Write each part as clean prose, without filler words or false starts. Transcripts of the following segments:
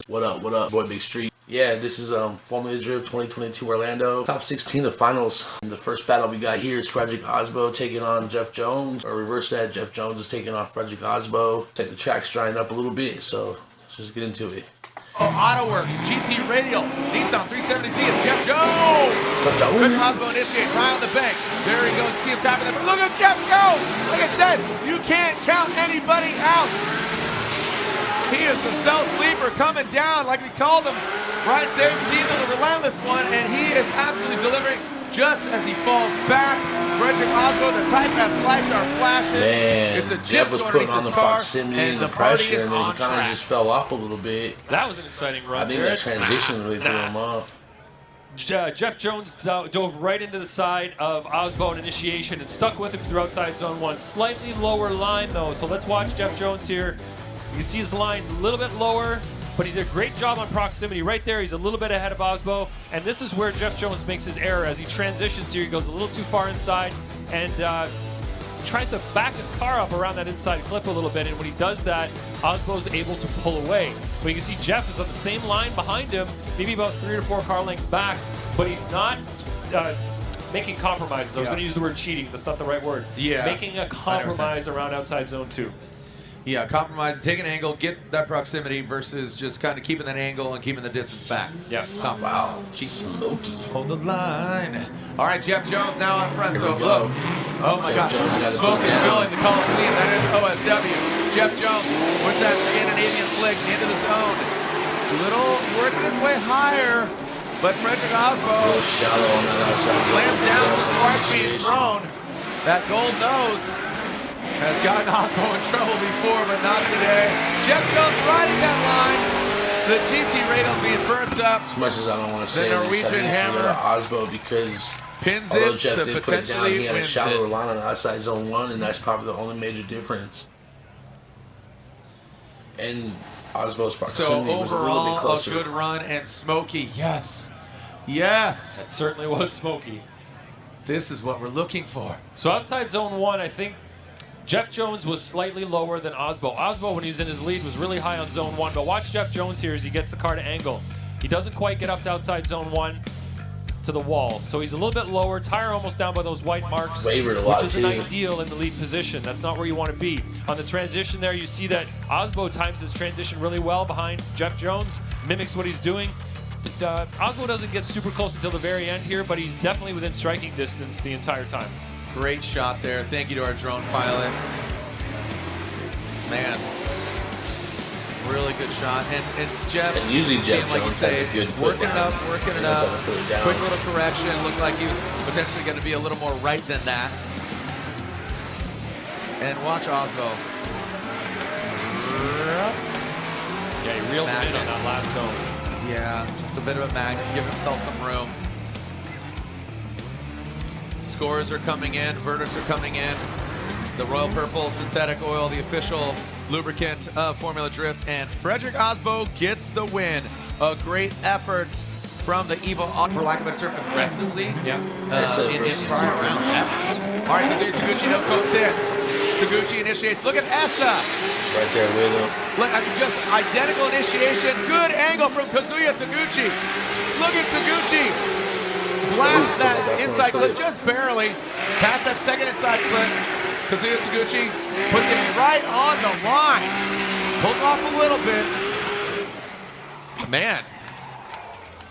What up, boy Big Street? Yeah, this is Formula Drift 2022 Orlando. Top 16 of finals. The first battle we got here is Frederick Osbo taking on Jeff Jones. Or reverse that, Jeff Jones is taking on Frederick Osbo. Take the track's drying up a little bit, so let's just get into it. Oh, AutoWorks, GT Radial, Nissan 370Z, it's Jeff Jones! Frederick Osbo initiates high on the bank. There he goes, see him tapping there, but look at Jeff Jones! Like I said, you can't count anybody out. He is the self-sleeper coming down, like we called him. Ryan Saves Diesel, the relentless one, and he is absolutely delivering just as he falls back. Frederick Osbo, the type S lights are flashing. Man, Jeff was putting on the proximity and the pressure, and then he kind of just fell off a little bit. That was an exciting run. I think that transition really threw him off. Jeff Jones dove right into the side of Osbo in initiation and stuck with him through outside zone one. Slightly lower line though, so let's watch Jeff Jones here. You can see his line a little bit lower, but he did a great job on proximity. Right there, he's a little bit ahead of Osbo, and this is where Jeff Jones makes his error. As he transitions here, he goes a little too far inside and tries to back his car up around that inside clip a little bit, and when he does that, Osbo's able to pull away. But you can see Jeff is on the same line behind him, maybe about 3 or 4 car lengths back, but he's not making compromises. I was going to use the word cheating. That's not the right word. Yeah. Making a compromise around outside zone 2. Yeah, compromise, take an angle, get that proximity versus just kind of keeping that angle and keeping the distance back. Yeah. Wow, she's smoky. Hold the line. All right, Jeff Jones now on front. So look. Oh my God. Smoke is filling the Coliseum. That is OSW. Jeff Jones with that Scandinavian slick into the zone. Little working his way higher, but Frederick Osbo slams down the spark being thrown. That gold nose has gotten Osbo in trouble before, but not today. Jeff Jones riding that line. The GT Radial being burnt up. As much as I don't want to say the this, Norwegian I hammer to Osbo because pins although it Jeff to did put it down, he had a shallower it. line on outside zone 1, and that's probably the only major difference. And Osbo's proximity was a little bit overall, closer. a good run and smoky. Yes. Yes. That certainly was smoky. This is what we're looking for. So outside zone 1, I think Jeff Jones was slightly lower than Osbo. Osbo, when he was in his lead, was really high on zone 1, but watch Jeff Jones here as he gets the car to angle. He doesn't quite get up to outside zone 1 to the wall, so he's a little bit lower, tire almost down by those white marks, Wavered a lot which is too. an ideal in the lead position. That's not where you want to be. On the transition there, you see that Osbo times his transition really well behind Jeff Jones, mimics what he's doing. Osbo doesn't get super close until the very end here, but he's definitely within striking distance the entire time. Great shot there. Thank you to our drone pilot. Man, really good shot. And Jeff, And usually Jeff like you Jones say, has a good working put it up, down. working it He knows up. how to put it down. Quick little correction. Looked like he was potentially going to be a little more right than that. And watch Osbo. Yeah, he reeled him in on that last zone. Yeah, just a bit of a magnet, give himself some room. Scores are coming in, verdicts are coming in. The Royal Purple synthetic oil, the official lubricant of Formula Drift, and Frederick Osbo gets the win. A great effort from the Evo, for lack of a better term, aggressively Yeah. in prior rounds. All right, Kazuya Taguchi no coats in. Taguchi initiates. Look at Essa. Right there with him. Look, I mean, just identical initiation. Good angle from Kazuya Taguchi. Look at Taguchi. Blast that inside clip just barely. Past that second inside clip. Kazuya Taguchi puts it right on the line. Pulls off a little bit. Man.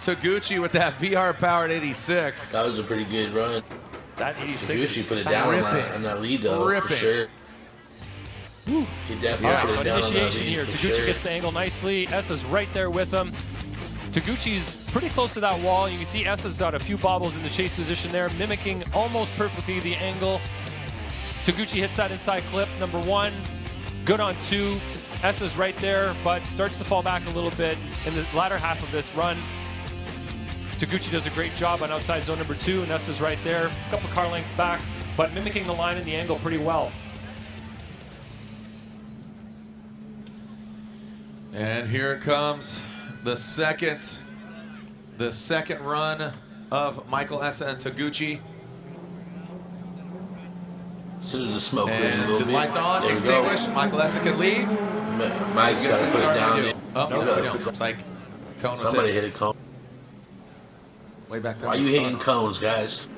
Taguchi with that VR-powered 86. That was a pretty good run. That 86 Taguchi is put it down on that lead though, for sure. He definitely All put right, it down on that initiation lead here. for Taguchi sure. gets the angle nicely. Essa's right there with him. Taguchi's pretty close to that wall. You can see Essa's got a few bobbles in the chase position there, mimicking almost perfectly the angle. Taguchi hits that inside clip, number 1. Good on 2. Essa's right there, but starts to fall back a little bit in the latter half of this run. Taguchi does a great job on outside zone number 2, and Essa's right there, a couple car lengths back, but mimicking the line and the angle pretty well. And here it comes, the second run of Michael Essa and Taguchi. As soon as the smoke clears a And little the bit, lights on, there we extinguished. go. Michael Essa can leave. Mike's got to put it down. Oh, No, no, we don't. It's like cone was Somebody hit. hit a cone. Way back there. Why are you hitting cones, guys?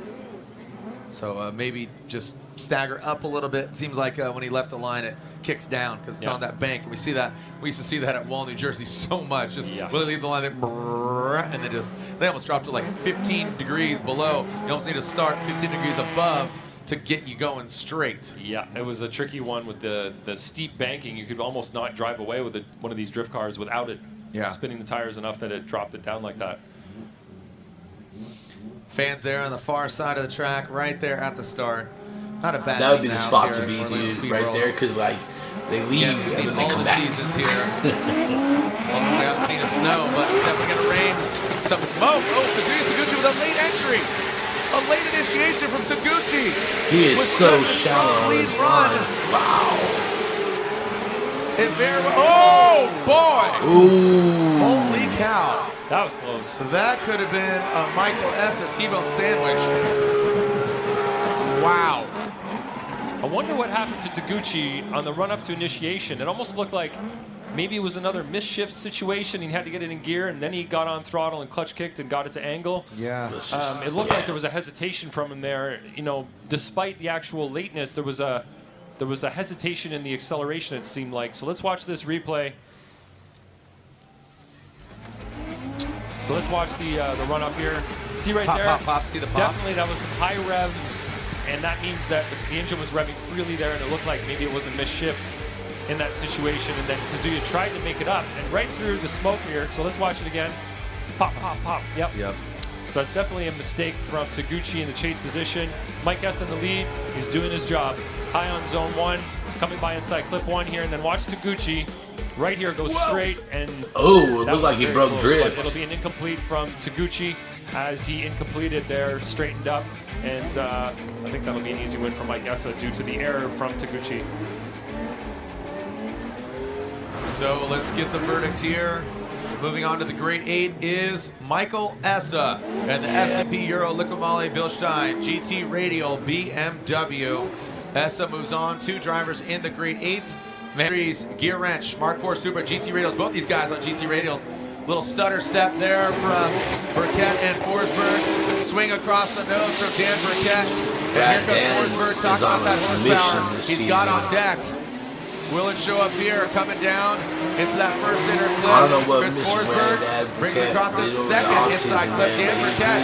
So maybe just stagger up a little bit. Seems like when he left the line, it kicks down because it's on that bank. We see that. We used to see that at Wall, New Jersey so much. Just really leave the line there, and then they almost dropped to like 15 degrees below. You almost need to start 15 degrees above to get you going straight. Yeah, it was a tricky one with the steep banking. You could almost not drive away with one of these drift cars without it spinning the tires enough that it dropped it down like that. Fans there on the far side of the track, right there at the start. Not a bad. That would be the spot to be, dude, right there, because like they leave and then they come back. Seasons here. Well, we haven't seen a snow, but it's definitely gonna rain. Some smoke. Oh, Taguchi with a late entry. A late initiation from Taguchi. He is so shallow on his line. Wow. Oh boy. Ooh. Holy cow. That was close. That could have been a Michael S. T-bone sandwich. Wow. I wonder what happened to Taguchi on the run up to initiation. It almost looked like maybe it was another misshift situation. He had to get it in gear, and then he got on throttle and clutch kicked and got it to angle. Yeah. It looked like there was a hesitation from him there. You know, despite the actual lateness, there was a hesitation in the acceleration, it seemed like. So let's watch this replay. So let's watch the run up here. See right there? Pop. See the pop? Definitely that was some high revs, and that means that the engine was revving freely there, and it looked like maybe it was a misshift in that situation. And then Kazuya tried to make it up, and right through the smoke here. So let's watch it again. Pop. Yep. So that's definitely a mistake from Taguchi in the chase position. Mike S in the lead. He's doing his job. High on zone 1, coming by inside clip 1 here, and then watch Taguchi. Right here, goes straight, and it looked like he broke drift. It'll be an incomplete from Taguchi as he incompleted there, straightened up, and I think that'll be an easy win for Mike Essa due to the error from Taguchi. So let's get the verdict here. Moving on to the Grade 8 is Michael Essa and the S&P Euro Liqui Bilstein GT Radial BMW. Essa moves on. 2 drivers in the Grade 8. Series Gear Wrench, Mark IV Super GT Radials, both these guys on GT Radials. Little stutter step there from Burkett and Forsberg. Swing across the nose from Dan Burkett. And here comes Forsberg talking about that horsepower he's got on deck. Will it show up here, coming down into that first inner clip? I don't know what Chris mission Forsberg brings it across the second inside clip. Dan Burkett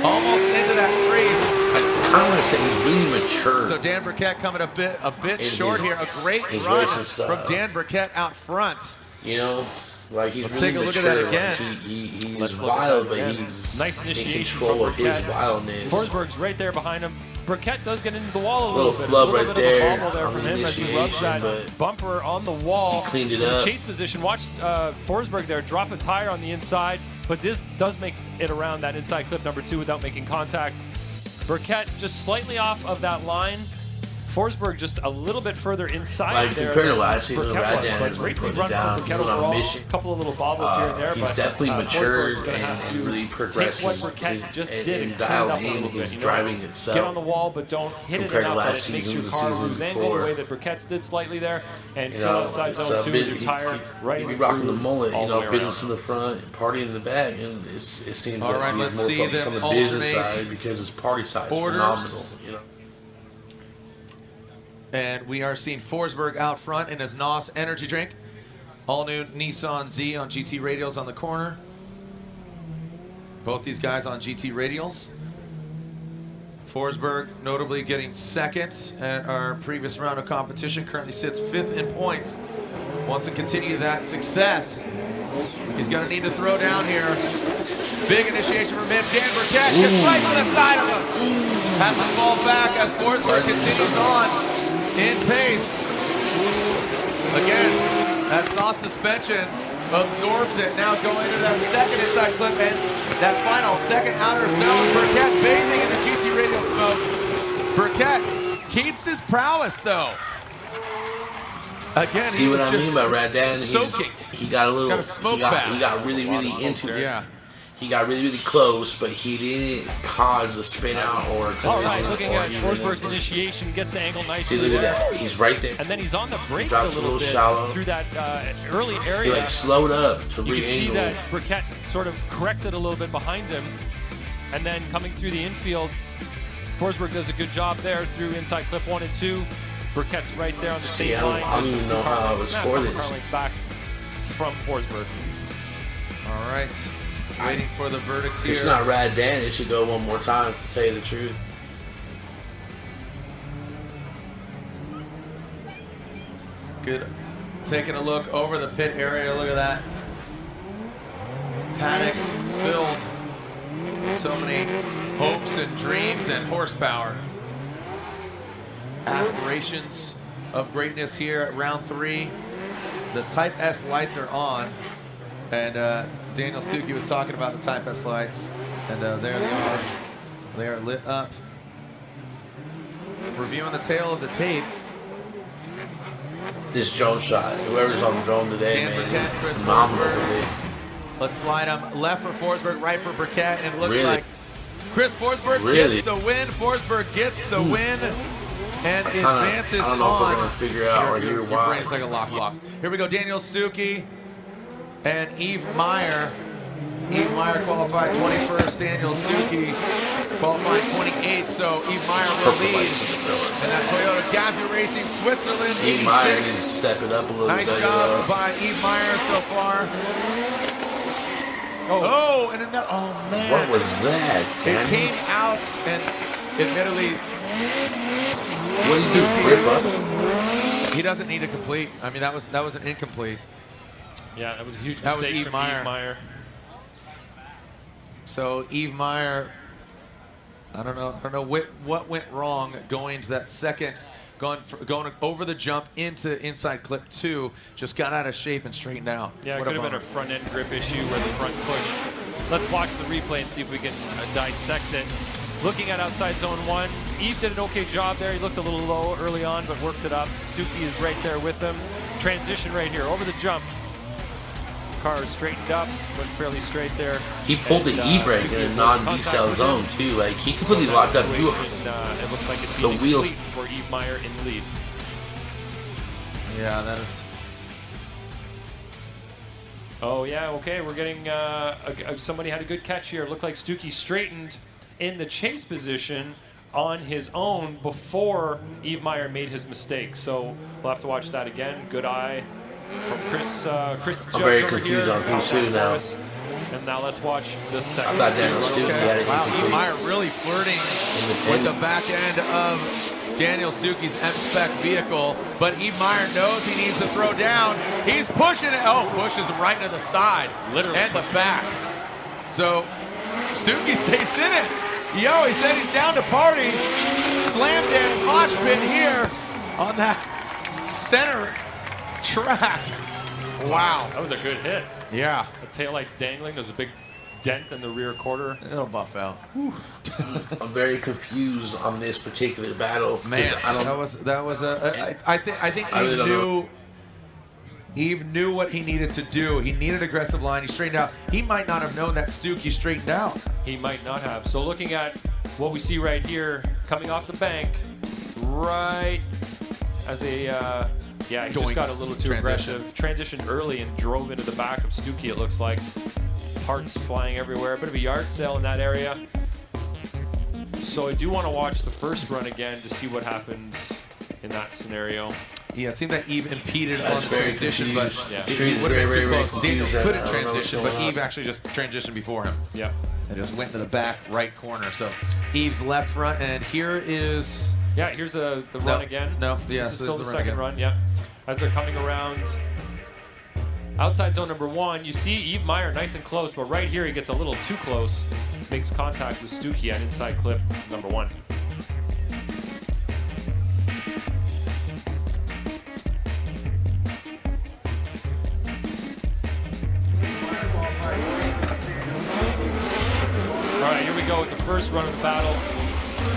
almost into that crease. I kind of want to say he's really mature. So Dan Burkett coming a bit short here. A great run from Dan Burkett out front. You know, like he's Let's really take a look mature. at that again. He's wild, but he's nice in initiation control from of his Burkett. wildness. Forsberg's right there behind him. Burkett does get into the wall a little bit. Flub a little right bit there. of a bobble there from him as he rubs that bumper on the wall. He cleaned it in up. Chase position. Watch Forsberg there drop a tire on the inside, but this does make it around that inside clip number 2 without making contact. Burkett just slightly off of that line. Forsberg just a little bit further inside like, there. Compared to last season, Burkett Rad was, but great run from Burkett overall. A couple of little bobbles here and there, he's but definitely matured Forsberg's gonna have and to really progressive. take what Burkett just did and and dialed clean it up a in little bit. his You know, driving itself. get on the wall, but don't hit Compared it to enough last that it makes season, your the car season lose angle before. the way that Burkett's did slightly there, and You fill know, outside so zone 2 with your he- tire right He be rocking the mullet, all you the know, way business around. in the front, party in the back, and it seems All like right, he's let's more see focused on them the business alternate side because his party side is orders. phenomenal. You know. And we are seeing Forsberg out front in his NOS energy drink. All new Nissan Z on GT Radials on the corner. Both these guys on GT Radials. Forsberg notably getting second at our previous round of competition. Currently sits 5th in points. Wants to continue that success. He's going to need to throw down here. Big initiation from him. Dan Burkett gets right on the side of him. Has to fall back as Forsberg continues on in pace. Again, that soft suspension absorbs it. Now going into that second inside clip and that final second outer zone. Burkett bathing in the GT Radial smoke. Burkett keeps his prowess though. Again, See what I mean by Radan? soaking. He got a little, Got a smoke he bath. got really into it. Yeah. He got really, really close, but he didn't cause a spin out or collision. All right, looking at even Forsberg's initiation, gets the angle nicely. See, look at that. He's right there. And then he's on the brakes a Drops little bit shallow. through that early He area. like slowed up to You can see re-angle. that Burkett sort of corrected a little bit behind him. And then coming through the infield, Forsberg does a good job there through inside clip 1 and 2. Burkett's right there on the See, same line. I don't even know how I would score this. Car lengths back from Forsberg. All right. Waiting for the verdict here. It's not Rad Dan. It should go one more time, to tell you the truth. Good. Taking a look over the pit area. Look at that. Paddock filled with so many hopes and dreams and horsepower. Aspirations of greatness here at round 3. The Type S lights are on. And Daniel Stuckey was talking about the Type S lights. And there they are. They are lit up. Reviewing the tail of the tape. This drone shot, whoever's on the drone today, Dan man, Burkett, Chris phenomenal Forsberg. today. Let's slide him left for Forsberg, right for Burkett, and it looks Really? like Chris Forsberg Really? gets the win. Forsberg gets the win and advances I don't know if we're on. gonna figure out right here Your why. brain's like a lockbox. Here we go, Daniel Stuckey and Yves Meyer. Yves Meyer qualified 21st, Daniel Stuckey qualified 28th, so Yves Meyer will Purple lead. lights. And that Toyota Gazoo Racing Switzerland Yves Meyer needs to 86. step it up a little Nice bit. job by Yves Meyer so far. Oh, and another, oh man. What was that, It man? came out and admittedly, What did you do, rip up? he doesn't need to complete. I mean, that was an incomplete. Yeah, that was a huge That was mistake Yves from Meyer. Yves Meyer. So Yves Meyer, I don't know what went wrong going to that second, going over the jump into inside clip 2, just got out of shape and straightened out. Yeah, it What could have been bummer. a front end grip issue where the front push. Let's watch the replay and see if we can dissect it. Looking at outside zone 1, Yves did an okay job there. He looked a little low early on, but worked it up. Stuckey is right there with him. Transition right here over the jump. Car is straightened up, went fairly straight there. He pulled the e-brake in a non-decel zone too. Like he completely locked up. It looks like it's The wheels for Yves Meyer in the lead. Yeah, that is. Oh yeah, okay. We're getting somebody had a good catch here. Looked like Stuckey straightened in the chase position on his own before Yves Meyer made his mistake. So we'll have to watch that again. Good eye from Chris. I'm very confused on who's who now. And now let's watch the second. I thought Daniel Stuckey had it Wow, Yves incomplete. Meyer really flirting with the back end of Daniel Stuckey's M-Spec vehicle, but Yves Meyer knows he needs to throw down. He's pushing it. Oh, pushes him right into the side. Literally and the pushes back. So Stuckey stays in it. Yo, he said he's down to party. Slammed in mosh pit here on that center track. Wow. That was a good hit. Yeah. The taillight's dangling. There's a big dent in the rear quarter. It'll buff out. I'm very confused on this particular battle. 'Cause Man, I don't. that was a. I think I really Yves don't knew. know. Yves knew what he needed to do. He needed aggressive line. He straightened out. He might not have known that Stuckey straightened out. He might not have. So looking at what we see right here, coming off the bank, right as they, yeah, he just got a little too aggressive. Transitioned early and drove into the back of Stuckey, it looks like. Parts flying everywhere. A bit of a yard sale in that area. So I do want to watch the first run again to see what happened in that scenario. Yeah, it seemed that Yves impeded on That's very transition, but confused. Yeah. it would have been Very, too very close. Daniel confused. couldn't I don't know what's transition, but going on. Yves actually just transitioned before him. Yeah. And just went to the back right corner. So Yves left front, and here is. Yeah, here's the run again. No, yeah, This is so still there's the the run second again. run, yeah. As they're coming around outside zone number 1, you see Yves Meyer nice and close, but right here he gets a little too close. Makes contact with Stuckey at inside clip number 1. All right, here we go with the first run of the battle.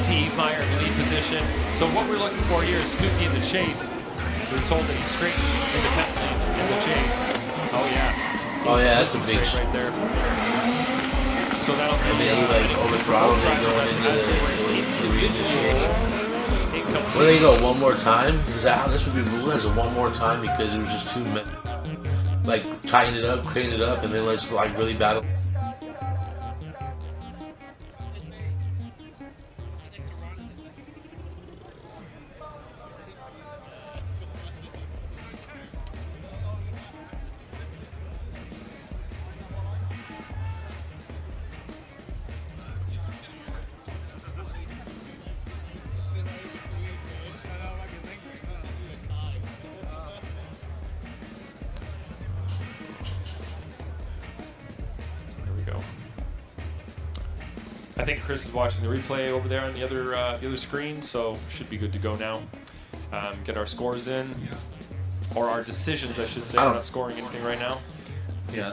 See Yves Meyer in the lead position. So what we're looking for here is Stuckey in the chase. We're told that he's straightened independently in the chase. Oh yeah. Oh yeah, that's a big. Straight right there. So now And then he like over throttled it going into the reinitiation. Well, there you go, one more time. Is that how this would be ruled, as a one more time, because it was just too like tying it up, cleaning it up, and then let's like really battle. I think Chris is watching the replay over there on the other screen, so should be good to go now. Get our scores in, or our decisions, I should say. We're not scoring anything right now. Yeah,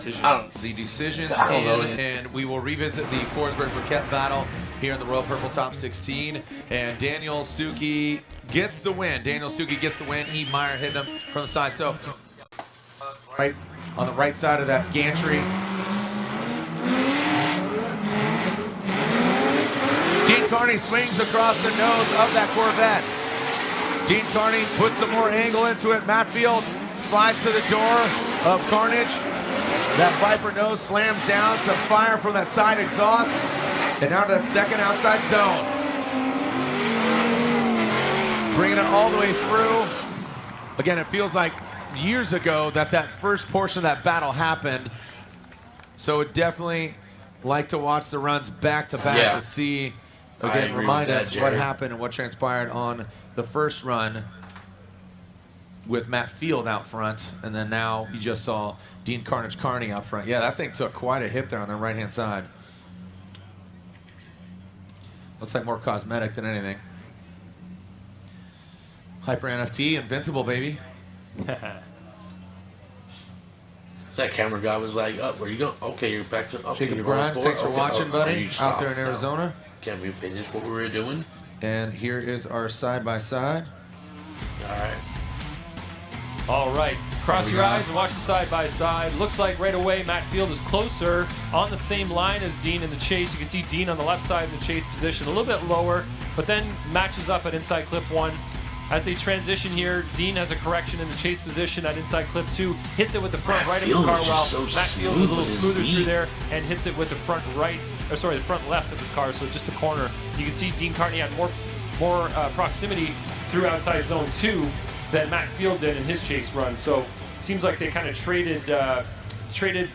The decisions, and we will revisit the Forsberg-Burkett battle here in the Royal Purple Top 16. And Daniel Stuckey gets the win. E. Meyer hitting him from the side. So, right on the right side of that gantry. Dean Carney swings across the nose of that Corvette. Dean Carney puts some more angle into it. Matt Field slides to the door of Carnage. That Viper nose slams down, some fire from that side exhaust, and now to that second outside zone. Bringing it all the way through. Again, it feels like years ago that first portion of that battle happened. So it definitely like to watch the runs back to back to see, again, remind us what happened and what transpired on the first run with Matt Field out front, and then now you just saw Dean Carnage Carney out front. Yeah, that thing took quite a hit there on the right-hand side. Looks like more cosmetic than anything. Hyper NFT, invincible, baby. That camera guy was like, "Up, where you going? Okay, you're back to." Okay, Jacob Grimes, thanks for watching, buddy. Out there in Arizona. Can we finish what we were doing? And here is our side-by-side. All right. All right, cross your eyes and watch the side-by-side. Looks like right away Matt Field is closer on the same line as Dean in the chase. You can see Dean on the left side in the chase position, a little bit lower, but then matches up at inside clip 1. As they transition here, Dean has a correction in the chase position at inside clip 2, hits it with the front right of his car while Matt Field is a little smoother through there and hits it with the front right, or sorry, the front left of his car, so just the corner. You can see Dean Carney had more proximity through outside zone 2 than Matt Field did in his chase run. So it seems like they kind of traded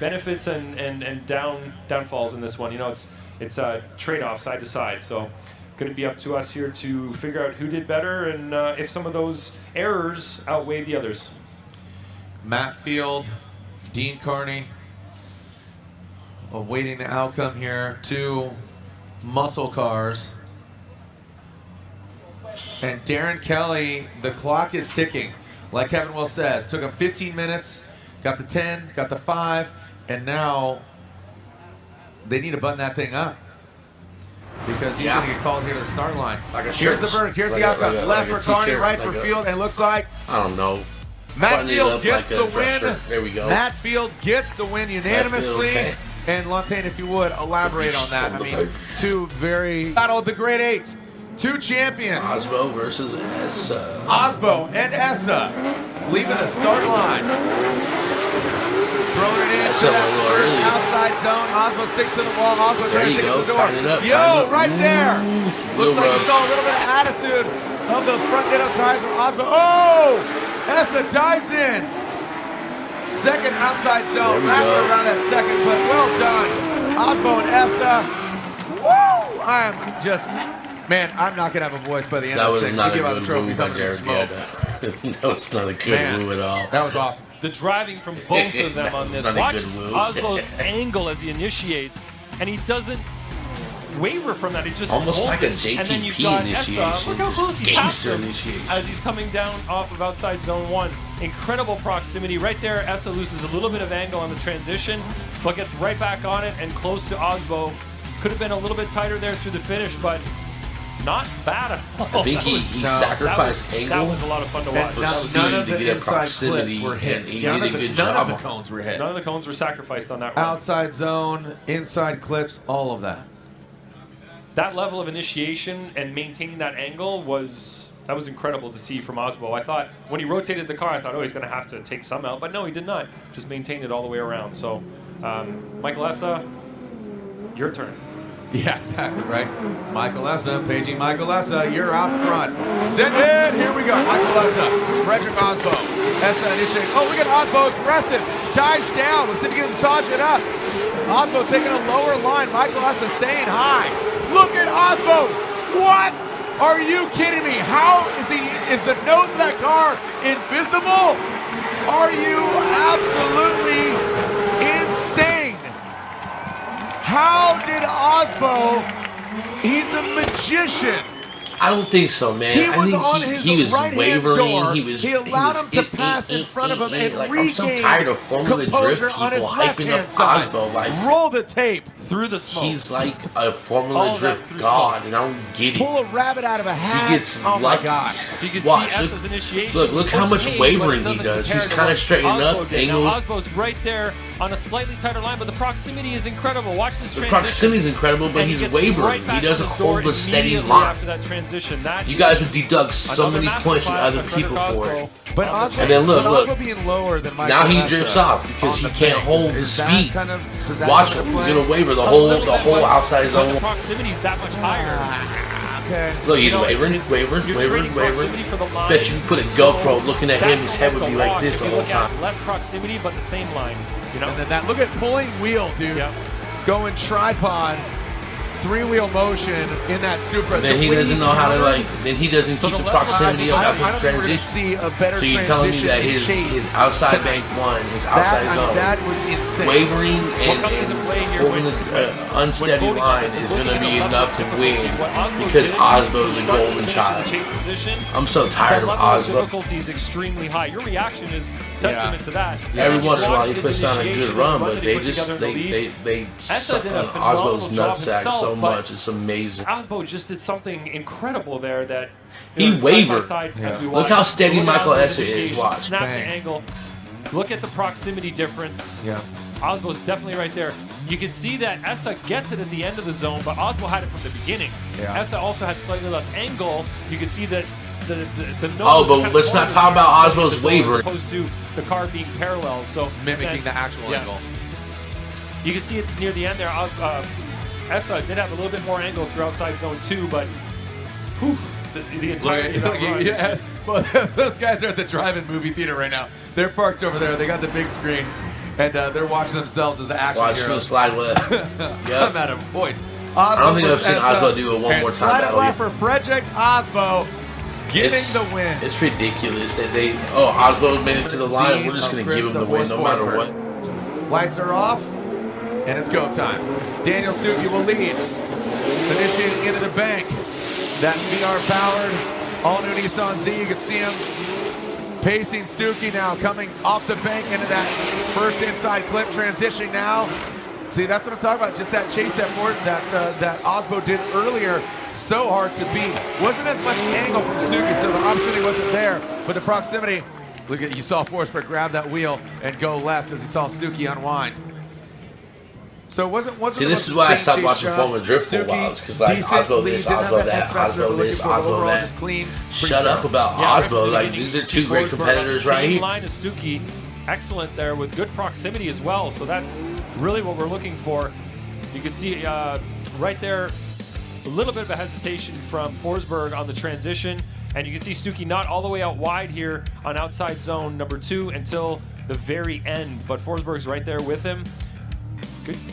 benefits and downfalls in this one. You know, it's a trade-off side to side. So going to be up to us here to figure out who did better and if some of those errors outweigh the others. Matt Field, Dean Carney, awaiting the outcome here. 2 muscle cars. And Darren Kelly, the clock is ticking. Like Kevin Will says, took him 15 minutes, got the 10, got the 5, and now they need to button that thing up. Because he's going to get called here to the start line. Here's the verdict, here's the outcome. Left for Carney, right for Field, and looks like I don't know. Matt Field gets the win. There we go. Matt Field gets the win unanimously. And Lantain, if you would, elaborate on that. I mean, 2 very... Battle of the Great 8. 2 champions. Osbo versus Essa. Osbo and Essa leaving the start line. Throwing it into that first outside zone. Osbo sticks to the wall. Osbo trying to stick to the door. Yo, right there. Looks like you saw a little bit of attitude of those front ditto tires from Osbo. Oh! Essa dives in. Second outside zone. Wrapping around that second clip. Well done. Osbo and Essa. Woo! I am just... Man, I'm not going to have a voice by the end of this thing. That was not a good move by Jared. That was not a good move at all. That was awesome. The driving from both of them on this. Watch Osbo's angle as he initiates, and he doesn't waver from that. He just almost like a JTP and then you've got initiation. Essa. Look how close he passed him initiation. as he's coming down off of outside zone 1. Incredible proximity. Right there, Essa loses a little bit of angle on the transition, but gets right back on it and close to Osbo. Could have been a little bit tighter there through the finish, but not bad at all. I think he sacrificed angle. That was a lot of fun to watch. For speed to get a proximity, and he did a good job. None of the cones were hit. None of the cones were sacrificed on that run. Outside zone, inside clips, all of that. That level of initiation and maintaining that angle was incredible to see from Osbo. I thought when he rotated the car, I thought, oh, he's going to have to take some out, but no, he did not. Just maintained it all the way around. So, Michael Essa, your turn. Yeah, exactly, right. Michael Essa, paging Michael Essa, you're out front. Send it, here we go. Michael Essa, Frederick Osbo. Essa initiating. Oh, look at Osbo, aggressive. Dives down, let's see if he can massage it up. Osbo taking a lower line, Michael Essa staying high. Look at Osbo, what? Are you kidding me? How is the nose of that car invisible? Are you absolutely insane? How did Osbo, he's a magician. I don't think so, man. I think he was wavering. He allowed him to pass in front of him and like, regain I'm so tired of Formula Drift people hyping up Osbo. Like, roll the tape. Through the smoke. He's like a Formula Drift god, and I don't get it. Pull a rabbit out of a hat. He gets lucky. My gosh. So you can Watch, see Essa's initiation. Look how much wavering he does. He's kind of straightening up angles. Osbo's right there on a slightly tighter line, but the proximity is incredible. Watch this transition. The proximity is incredible, but he's wavering. He doesn't hold a steady line. After that transition, you guys would deduct so many points from other people for it. But Osbo, and then look, being lower than now he drifts off because he can't hold the speed. Watch him. He's gonna waver the whole outside zone. The proximity is that much higher. Okay. Look, he's wavering. Bet you put a GoPro looking at him, his head would be like this the whole time. Less proximity, but the same line. You know. And then that look at pulling wheel, dude. Yep. Going tripod. 3-wheel motion in that Supra. Then he doesn't know how to then he doesn't keep the proximity up after the transition. So you're telling me that his outside bank one, his outside zone, that was insane. Wavering and holding an unsteady line is going to be enough to win because Osbo is a golden child. I'm so tired of Osbo. Difficulty is extremely high. Your reaction is testament to that. Every once in a while he puts on a good run, but they suck on Osbo's nutsack so much. It's amazing. Osbo just did something incredible there that he wavered. Look how steady Michael Essa is. Watch. Snap the angle. Look at the proximity difference. Yeah. Osbo's definitely right there. You can see that Essa gets it at the end of the zone, but Osbo had it from the beginning. Yeah. Essa also had slightly less angle. You can see that the nose. Oh, but let's not talk about Osbo's wavering. As opposed to the car being parallel, so mimicking the actual angle. You can see it near the end there. Essa did have a little bit more angle through outside zone 2, but the entirety of that run. Yes, well, those guys are at the drive-in movie theater right now. They're parked over there. They got the big screen, and they're watching themselves as the action heroes. Watch me slide left. Yep. I'm out of voice. I don't think I've seen Osbo do it one more time. Slide it left for Frederick Osbo, getting the win. It's ridiculous that Osbo made it to the line. We're just going to give him the win no matter what. Lights are off, and it's go time. Daniel Stuckey will lead. Initiating into the bank. That VR-powered all-new Nissan Z. You can see him pacing Stuckey now, coming off the bank into that first inside clip, transitioning now. See, that's what I'm talking about. Just that chase that Osbo did earlier, so hard to beat. Wasn't as much angle from Stuckey, so the opportunity wasn't there. But the proximity, look at you saw Forsberg grab that wheel and go left as he saw Stuckey unwind. So it wasn't. See, this is why I stopped watching Formula Drift for a while. It's because Osbo this, Osbo that, Osbo this, Osbo that. Shut up about Osbo. Like, these are two great competitors right here. Line of Stuckey, excellent there with good proximity as well. So that's really what we're looking for. You can see right there a little bit of a hesitation from Forsberg on the transition, and you can see Stuckey not all the way out wide here on outside zone number 2 until the very end. But Forsberg's right there with him.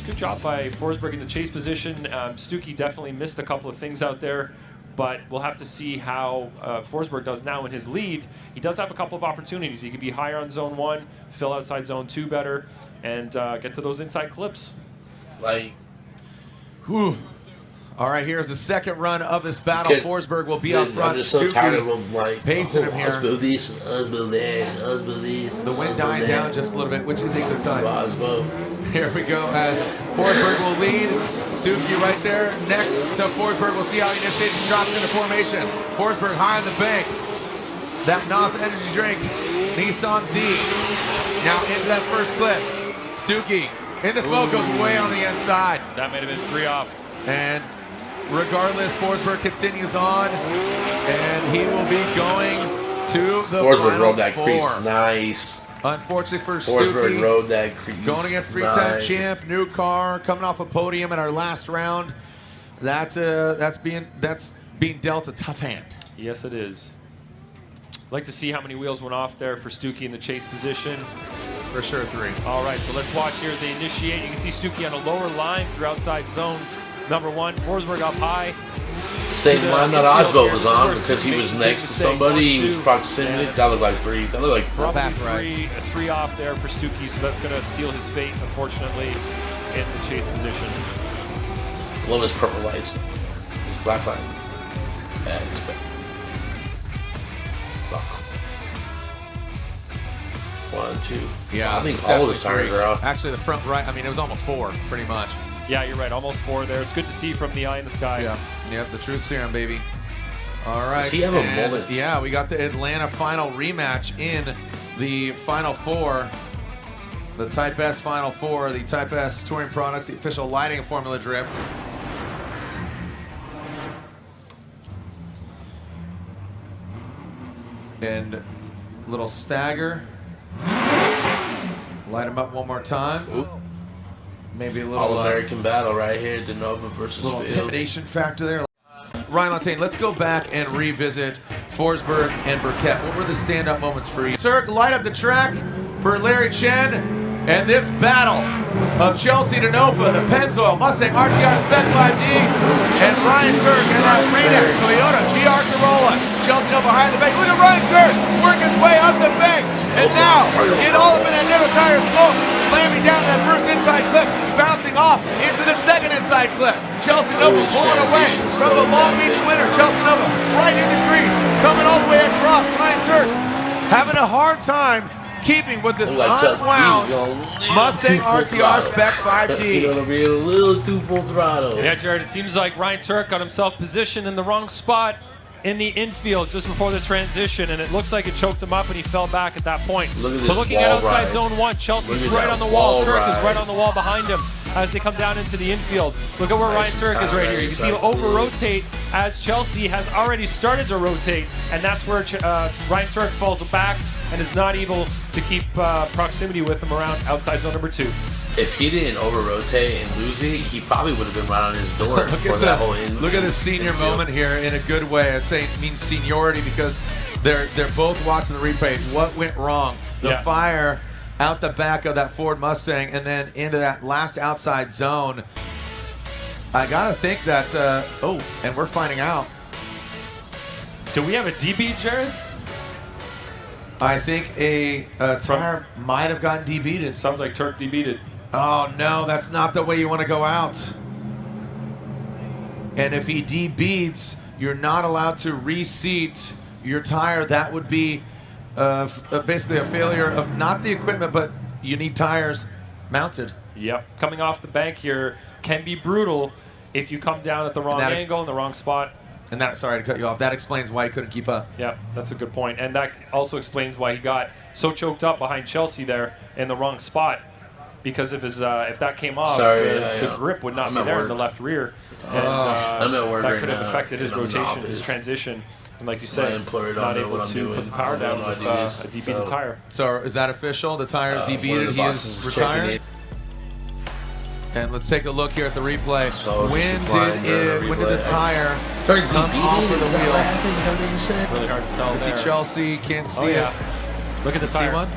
Good job by Forsberg in the chase position. Stuckey definitely missed a couple of things out there, but we'll have to see how Forsberg does now in his lead. He does have a couple of opportunities. He could be higher on zone 1, fill outside zone 2 better, and get to those inside clips. Whew. All right, here's the second run of this battle. Forsberg will be up front. I'm just so tired of him, pacing him here. Osbo this, Osbo that, Osbo this. The wind dying down just a little bit, which is a good sign. Osbo. Here we go as Forsberg will lead. Stuckey right there next to Forsberg. We'll see how he initiates and drops into formation. Forsberg high on the bank. That NOS energy drink. Nissan Z. Now into that first clip. Stuckey in the smoke, goes way on the inside. That might have been 3 off. And regardless, Forsberg continues on, and he will be going to the Forsberg final rode that 4. crease. Nice. Unfortunately for Forsberg Stuckey, rode that crease. going against 3-time champ, new car, coming off a podium in our last round. That's being dealt a tough hand. Yes, it is. I'd like to see how many wheels went off there for Stuckey in the chase position. For sure, 3. All right, so let's watch here as they initiate. You can see Stuckey on a lower line through outside zone number 1. Forsberg up high. Same line that Osbo was on because he was next to somebody. He was proximity. That looked like 3. That looked like 4. Probably 3 off there for Stuckey, so that's going to seal his fate, unfortunately, in the chase position. Love his purple lights. His black light. Yeah, it's better. It's off. 1, 2. Yeah, I think all of his tires are out. Actually, the front right, I mean, it was almost 4, pretty much. Yeah, you're right. Almost 4 there. It's good to see from the eye in the sky. Yeah, yep, the truth serum, baby. All right. Does he have a moment? Yeah, we got the Atlanta final rematch in the Final 4. The Type S Final 4, the Type S Touring Products, the official lighting of Formula Drift. And little stagger. Light him up one more time. Oop. Maybe a little All-American battle right here. DeNova versus little Field. intimidation factor there. Ryan Lantain, let's go back and revisit Forsberg and Burkett. What were the stand-up moments for you? Sir, light up the track for Larry Chen. And this battle of Chelsea DeNova, the Pennzoil Mustang RTR Spec 5D, and Ryan Turk and our Rainier Toyota GR Corolla. Chelsea DeNova behind the bank. Look at Ryan Turk working his way up the bank. And now, get all up in that Nitto tire smoke, slamming down that first inside clip, bouncing off into the second inside clip. Chelsea DeNova pulling away from the Long Beach winner. Chelsea DeNova right in the crease, coming all the way across. Ryan Turk having a hard time keeping with this unwound Mustang RTR Spec 5D. He's gonna be a little too full throttle. Yeah, Jared, it seems like Ryan Turk got himself positioned in the wrong spot in the infield just before the transition, and it looks like it choked him up and he fell back at that point. Look at this but looking at wall outside ride. zone 1, Chelsea's Look at right that on the wall. wall Turk is ride. right on the wall behind him as they come down into the infield. Look at where Nice Ryan Turk is right here. You can see him inside field. over-rotate as Chelsea has already started to rotate, and that's where Ryan Turk falls back and is not able to keep proximity with him around outside zone number 2. If he didn't over-rotate and lose it, he probably would have been right on his door for that whole Look at this senior moment here in a good way. I'd say it means seniority because they're both watching the replay. What went wrong? The fire out the back of that Ford Mustang and then into that last outside zone. I gotta think that, oh, and we're finding out. Do we have a DB, Jared? I think a tire might have gotten DB'd. Sounds like Turk DB'd. Oh no, that's not the way you want to go out. And if he DB'ds, you're not allowed to reseat your tire. That would be basically a failure of not the equipment, but you need tires mounted. Yep. Coming off the bank here can be brutal if you come down at the wrong angle in the wrong spot. And that, sorry to cut you off, that explains why he couldn't keep up. Yeah, that's a good point. And that also explains why he got so choked up behind Chelsea there in the wrong spot. Because if that came off, the grip would not be there in the left rear. And that could have affected his rotation, his transition. And like you said, not able to put the power down with a DB'd tire. So is that official? The tire is DB'd, he is retired? And let's take a look here at the replay. When did the tire come off of the wheel? Really hard to tell there. See Chelsea, can't see it. Look at the tire. See one?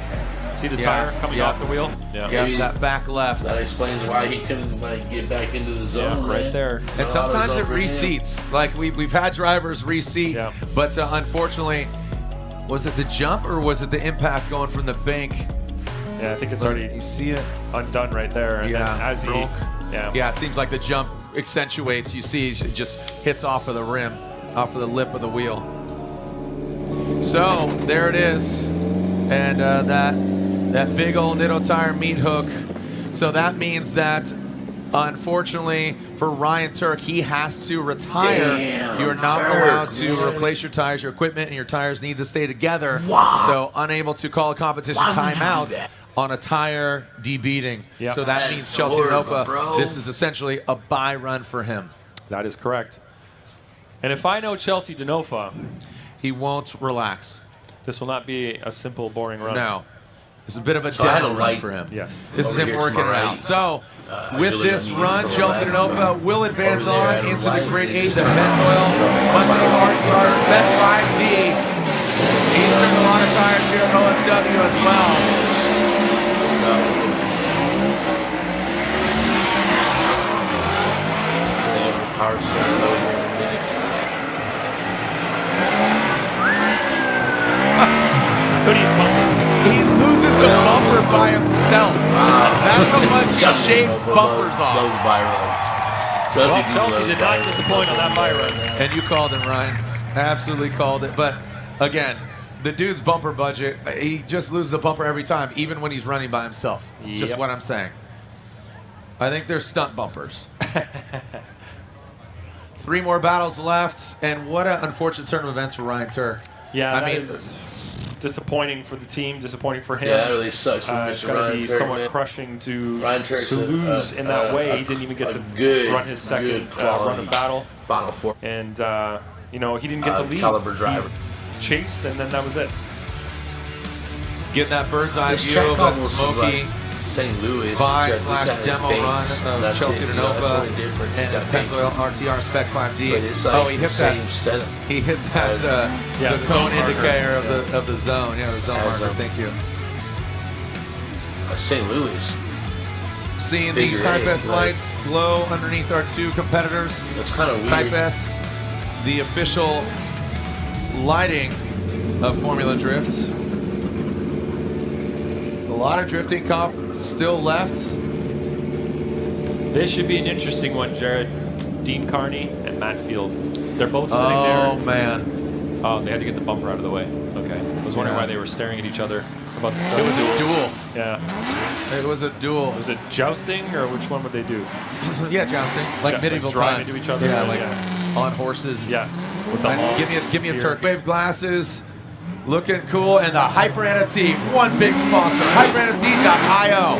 See the tire coming off the wheel? Yeah, that back left. That explains why he couldn't get back into the zone. Yeah, right there. And sometimes it reseats. Like we've had drivers reseat, but unfortunately, was it the jump or was it the impact going from the bank? Yeah, I think it's already you see it undone right there. And then as he, yeah, it seems like the jump accentuates. You see, it just hits off of the rim, off of the lip of the wheel. So there it is, and that big old Nitto tire meat hook So that means that, unfortunately, for Ryan Turk, he has to retire. Damn, You're not Turk, allowed to man. replace your tires, your equipment, and your tires need to stay together. Wow. So unable to call a competition Why would you do timeout that? on a tire debeating. Yep. So that That means is Chelsea horrible, Nopa, bro. this is essentially a bye run for him. That is correct. And if I know Chelsea Denofa, He won't relax. this will not be a simple, boring run. No. It's a bit of a So I had demo a run light- for him. Yes. This is Over him here to working my it out. right. So, with usually this on the run, east to the Chelsea left. Denofa will advance Over there on at into the right, Grade you 8, just the have Benzoil, so much Mustang fire. RTR Spec 5D. He's doing a lot of tires here at OSW as well. Power center over in a minute. Hoodie's bumpers. He loses a bumper by himself. That's how much he Just shaves bumpers off. Those buy runs. Well, Chelsea did not disappoint on that buy run. And you called him, Ryan. Absolutely called it. But again, the dude's bumper budget, he just loses a bumper every time, even when he's running by himself. It's just Yep. what I'm saying. I think they're stunt bumpers. 3 more battles left, and what an unfortunate turn of events for Ryan Turk. Yeah, I that mean, is disappointing for the team, disappointing for him. Yeah, that really sucks for It's Mr. going to Ryan be Turk, somewhat man. crushing to Ryan Turk's lose in that way. He didn't even get to good, run his second good run quality of battle. Final four. And, you know, he didn't get to lead. Caliber driver. He chased, and then that was it. getting that bird's eye This view track of that almost is smoky like St. Louis. buy except this slash has demo paints. run of That's Chelsea it, you know, that's the Denofa only difference. and It's got paint. Benzoil RTR Spec 5D. But it's like Oh, he the hit same that. setup. He hit that. Yeah, the the zone zone marker. indicator of the zone. Yeah, the zone Yeah, marker. zone. Thank you. St. Louis. Seeing Figure the Type eight, S like- lights glow underneath our 2 competitors. That's kind of weird. Type S, the official lighting of Formula Drift. A lot of drifting comp still left. This should be an interesting one, Jared. Dean Carney and Matt Field. They're both sitting Oh there. man, Oh, they had to get the bumper out of the way. Okay. I was wondering Yeah. why they were staring at each other about to start. it was a duel. Yeah. It was a duel. Was it jousting, or which one would they do? Yeah, jousting, like Yeah, medieval like driving times. into each other, Yeah, like yeah. on horses. Yeah. With the And long give me a spear. Turk wave glasses. Looking cool, and the HyperNFT, one big sponsor, HyperNFT.io.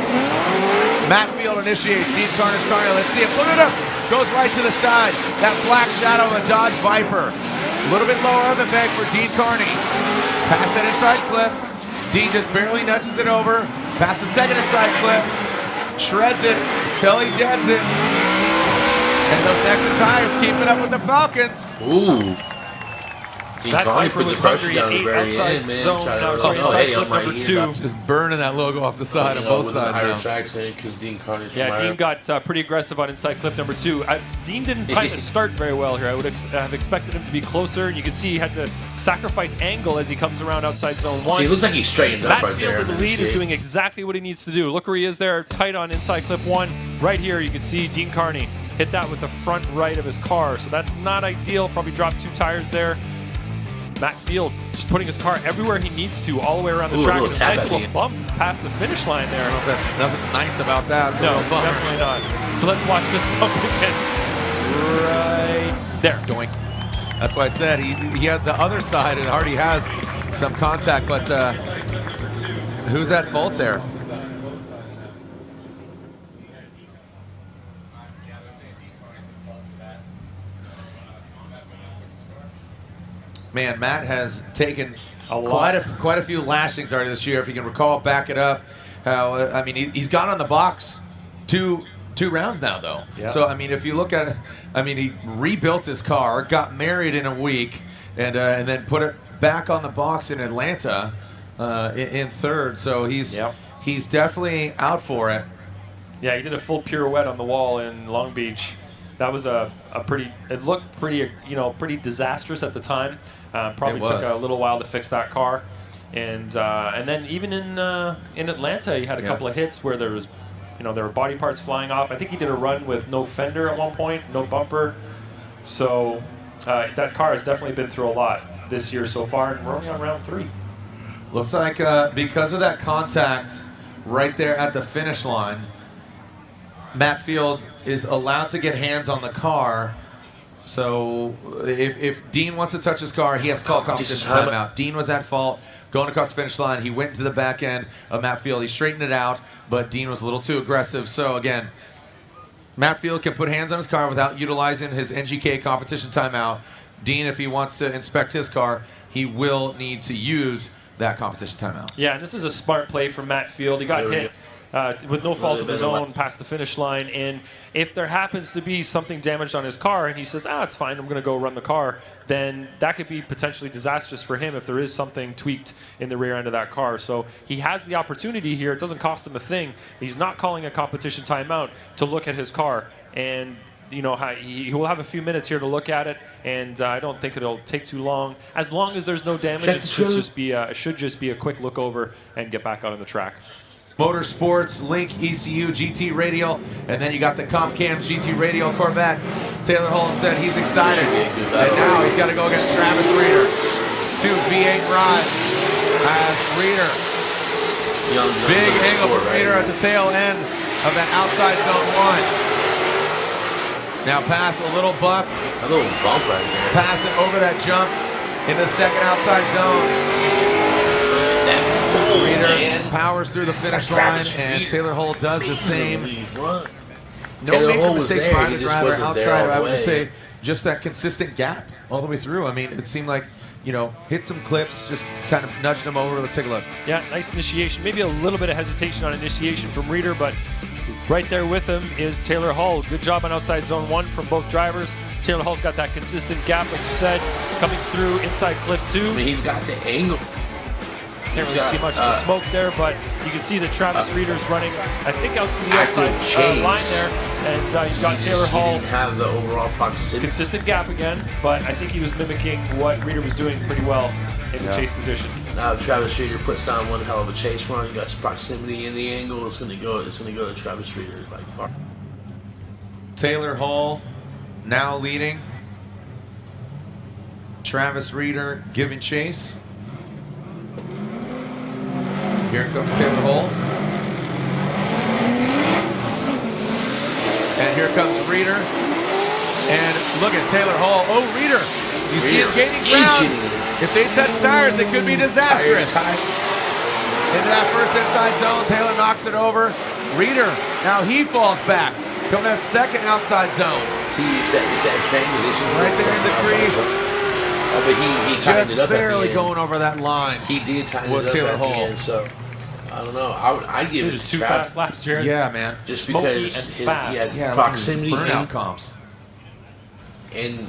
Matt Field initiates Dean Carter's car. Let's see it. Look at him. Goes right to the side. That black shadow of a Dodge Viper. A little bit lower on the bank for Dean Carney. Past that inside clip. Dean just barely nudges it over. Past the second inside clip. Shreds it till he deads it. And those next tires keeping up with the Falcons. Ooh. Dean That Carney Viper put was the pressure hungry down at the 8 very outside end, man. zone. Trying to No, let sorry, him know, inside hey, clip I'm right number here. 2. Just burning that logo off the side on both sides higher now. tracks because Dean Carney's from Yeah, higher. Dean got pretty aggressive on inside clip number 2. Dean didn't time the start very well here. I would have expected him to be closer. You can see he had to sacrifice angle as he comes around outside zone 1. See, it looks like he's straightened up Matt right there. Field in the lead is doing exactly what he needs to do. Look where he is there, tight on inside clip 1. Right here, you can see Dean Carney hit that with the front right of his car. So that's not ideal. Probably dropped 2 tires there. Matt Field just putting his car everywhere he needs to, all the way around the Ooh, a track. little And a tap nice at the little end. bump past the finish line there. That's nothing nice about that. It's a No, real bummer. definitely not. So let's watch this bump again. Right there. Doink. That's why I said he had the other side and already has some contact, but who's at fault there? Man, Matt has taken quite a few lashings already this year. If you can recall, back it up. How I mean, he's gone on the box two rounds now, though. Yeah. So I mean, if you look at it, I mean, he rebuilt his car, got married in a week, and then put it back on the box in Atlanta in third. So he's definitely out for it. Yeah, he did a full pirouette on the wall in Long Beach. That was a pretty. It looked pretty, pretty disastrous at the time. Probably took a little while to fix that car, and then even in Atlanta, he had a couple of hits where there was, there were body parts flying off. I think he did a run with no fender at one point, no bumper. So that car has definitely been through a lot this year so far, and we're only on round 3. Looks like because of that contact right there at the finish line, Matt Field is allowed to get hands on the car. So if Dean wants to touch his car, he has to call competition timeout. Dean was at fault going across the finish line. He went to the back end of Matt Field. He straightened it out, but Dean was a little too aggressive. So again, Matt Field can put hands on his car without utilizing his NGK competition timeout. Dean, if he wants to inspect his car, he will need to use that competition timeout. Yeah, and this is a smart play from Matt Field. He got hit with no fault of his own past the finish line. And if there happens to be something damaged on his car and he says, it's fine, I'm going to go run the car, then that could be potentially disastrous for him if there is something tweaked in the rear end of that car. So he has the opportunity here. It doesn't cost him a thing. He's not calling a competition timeout to look at his car. And he will have a few minutes here to look at it, and I don't think it'll take too long. As long as there's no damage, it should just be a quick look over and get back out on the track. Motorsports, Link, ECU, GT Radial, and then you got the CompCams GT Radial Corvette. Taylor Hall said he's excited, and now he's got to go against Travis Reeder. 2 V8 rods as Reeder. Big angle for Reeder at the tail end of that outside zone 1. Now pass a little buck. A little bump right there. Pass it over that jump in the second outside zone. Reeder powers through the finish line, and Taylor Hull does the same. No major mistakes by the driver outside. I would say just that consistent gap all the way through. I mean, it seemed like, hit some clips, just kind of nudged him over. Let's take a look. Yeah, nice initiation. Maybe a little bit of hesitation on initiation from Reeder, but right there with him is Taylor Hull. Good job on outside zone 1 from both drivers. Taylor Hull's got that consistent gap, like you said, coming through inside clip 2. I mean, he's got the angle. Can't really see much of the smoke there, but you can see that Travis Reeder's running, I think, out to the outside line there, and he's got Taylor Hull. Didn't have the overall proximity. Consistent gap again, but I think he was mimicking what Reeder was doing pretty well in the chase position. Now Travis Reeder puts on one hell of a chase run. You got some proximity in the angle. It's going to go to Travis Reeder. Taylor Hull now leading. Travis Reeder giving chase. Here comes Taylor Hull. And here comes Reeder. And look at Taylor Hull. Oh, Reeder. You see him gaining ground. If they touch tires, it could be disastrous. Into that first inside zone, Taylor knocks it over. Reeder, now he falls back. Coming that second outside zone. See, he said transition. Right there in the crease. Oh, but he tightened it up barely at the end. going over that line. He did tighten it up Taylor at Hull. the end, so I don't know. I'd give it Just to 2 fast laps, Jared. Yeah, man. Just Smoky because and fast. he had proximity burnout comps. And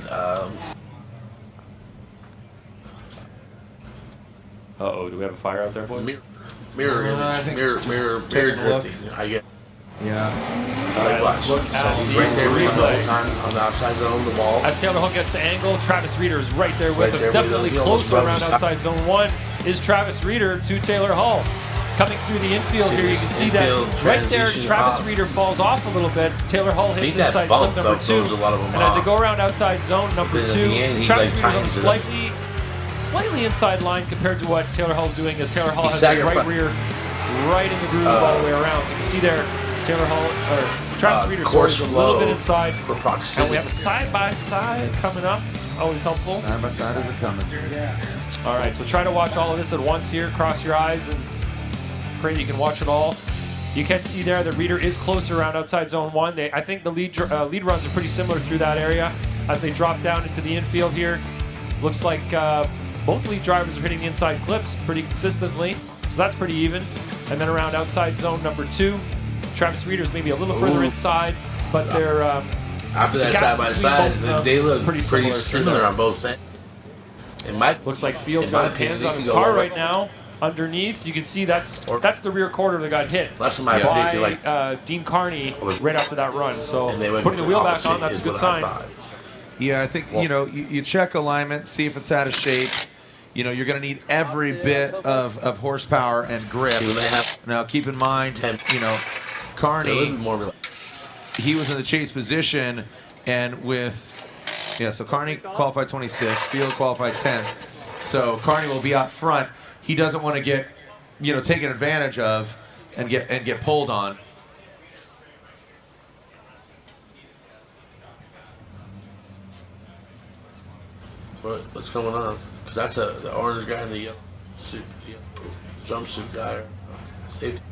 Uh-oh, do we have a fire out there, boys? mirror drifting. I get. Yeah. Like watch. So he's right there the whole time on the outside zone, the ball. As Taylor Hull gets the angle, Travis Reeder is right there with him. There Definitely he closer around almost outside zone 1 is Travis Reeder to Taylor Hull. Coming through the infield here, you can see that right there, Travis Reeder falls off a little bit. Taylor Hull hits inside clip number 2. And as they go around outside zone number 2, Travis Reeder's on slightly inside line compared to what Taylor Hull's doing, as Taylor Hull has the right rear right in the groove all the way around. So you can see there, Taylor Hull, or Travis Reeder is a little bit inside. For proximity. And we have a side-by-side coming up. Always helpful. Side-by-side is coming. All right, so try to watch all of this at once here. Cross your eyes and pray you can watch it all. You can see there that Reeder is closer around outside zone 1. I think the lead runs are pretty similar through that area. As they drop down into the infield here, looks like both lead drivers are hitting the inside clips pretty consistently, so that's pretty even. And then around outside zone number 2, Travis Reeder's maybe a little further inside, but they're after that side by side, they look pretty similar on both sides. Looks like Field's got his hands on his car right now. Underneath, you can see that's the rear quarter that got hit by Dean Carney right after that run. So putting the wheel back on, that's a good sign. Yeah, I think you check alignment, see if it's out of shape. You're going to need every bit of horsepower and grip. Now, keep in mind, Carney, he was in the chase position, and so Carney qualified 26th, Field qualified 10th. So Carney will be out front. He doesn't want to get, taken advantage of and get pulled on. What's going on? Because that's the orange guy in the yellow suit, the yellow jumpsuit guy. Safety.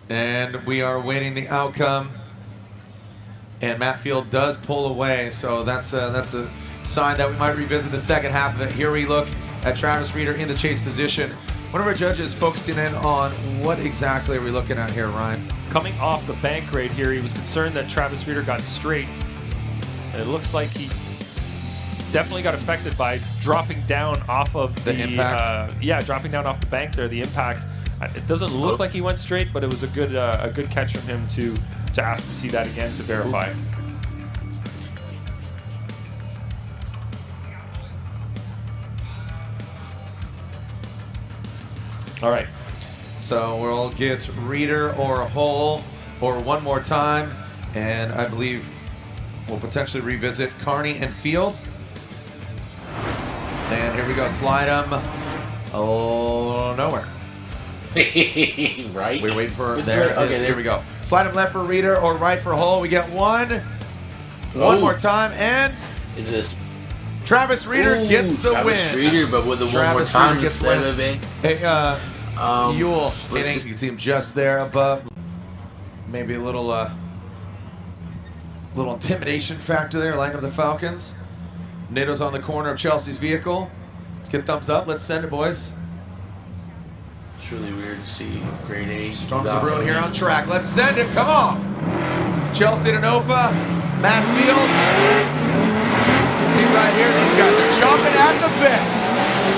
And we are waiting the outcome. And Matt Field does pull away, so that's a sign that we might revisit the second half of it. Here we look at Travis Reeder in the chase position. One of our judges focusing in on what exactly are we looking at here, Ryan? Coming off the bank right here, he was concerned that Travis Reeder got straight. And it looks like he definitely got affected by dropping down off of the impact. Dropping down off the bank there, the impact. It doesn't look like he went straight, but it was a good catch from him to ask to see that again to verify. All right. So we'll get Reeder or Hole or one more time, and I believe we'll potentially revisit Carney and Field. And here we go, slide him. Oh, nowhere. Right? We're waiting for there. Okay, here we go. Slide him left for Reeder or right for Hole. We get one more time, and is this Travis Reeder gets the Travis win. Reeder, but with the one more time instead of a Ewell spinning. You can see him just there above. Maybe a little intimidation factor there, lining up the Falcons. NATO's on the corner of Chelsea's vehicle. Let's get thumbs up. Let's send it, boys. Truly weird to see grade A. Storms the road here on track. Let's send it. Come on. Chelsea to Nova. Matt Field. See right here, these guys are chomping at the bit.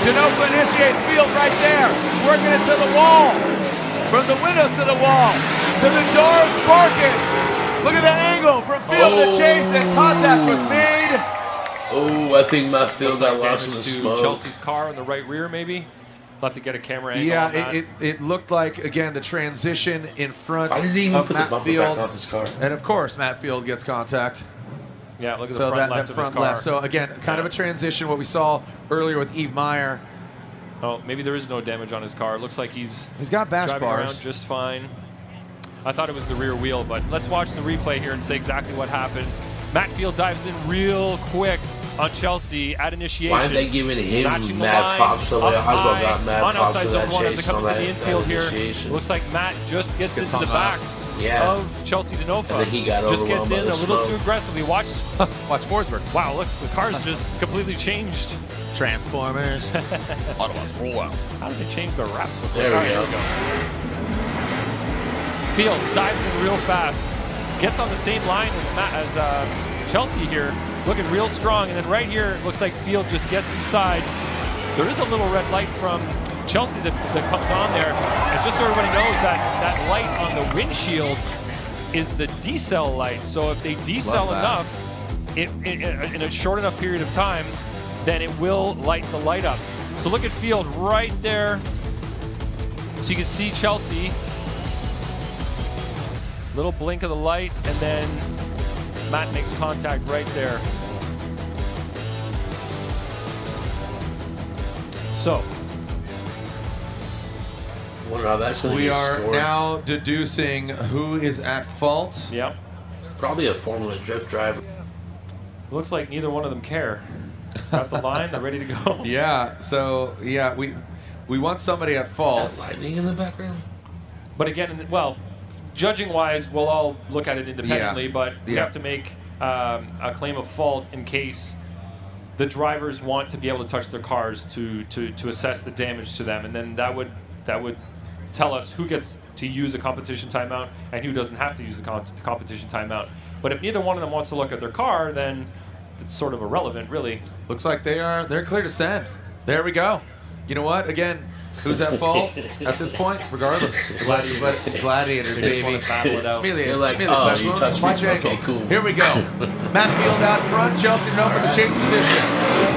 Denofa initiates Field right there. Working it to the wall. From the windows to the wall. To the doors, sparking. Look at that angle from Field to Chase, and contact was made. Oh, I think Matt Field's got lost in the smoke. Chelsea's car in the right rear, maybe. We'll have to get a camera angle. Yeah, on that. it looked like, again, the transition in front Why did he even of put Matt the bumper Field. back on his car? And of course, Matt Field gets contact. Yeah, look at the So front that left of front his car. left. So again, kind of a transition, what we saw earlier with Eve Meyer. Oh, maybe there is no damage on his car. It looks like he's got bash driving bars. around just fine. I thought it was the rear wheel, but let's watch the replay here and say exactly what happened. Matt Field dives in real quick on Chelsea at initiation. Why are they giving him Notching the mad line, props? So up Oswald high, got mad on props outside for zone that one as they chase come on into that, the infield that here. initiation. Looks like Matt just gets into hung the up. back Yeah. of Chelsea Denofa. I think he got just gets overwhelmed by in the a little smoke. too aggressively. Watch Forsberg. Wow, looks the car's just completely changed. Transformers. Autobots roll out. How did they change the wraps? There we All go. right, Field dives in real fast, gets on the same line as Chelsea here, looking real strong, and then right here it looks like Field just gets inside. There is a little red light from Chelsea that comes on there, and just so everybody knows that light on the windshield is the decel light. So if they decel enough, in a short enough period of time, then it will light the light up. So look at Field right there. So you can see Chelsea. Little blink of the light, and then Matt makes contact right there. So Wonder how that's going to We get are scored. now deducing who is at fault. Yep. Probably a Formula Drift driver. Looks like neither one of them care. Got the line, they're ready to go. Yeah, so yeah, we want somebody at Is fault. that lightning in the background? But again, well, judging wise, we'll all look at it independently, but we have to make a claim of fault in case the drivers want to be able to touch their cars to assess the damage to them, and then that would tell us who gets to use a competition timeout and who doesn't have to use a competition timeout. But if neither one of them wants to look at their car, then it's sort of irrelevant, really. Looks like they're clear to send. There we go. You know what? Again, who's at fault at this point? Regardless. Gladiator, baby. You're like, oh, you touched me. Okay, cool. Here we go. Matt Field out front. Chelsea Denofa the chase position.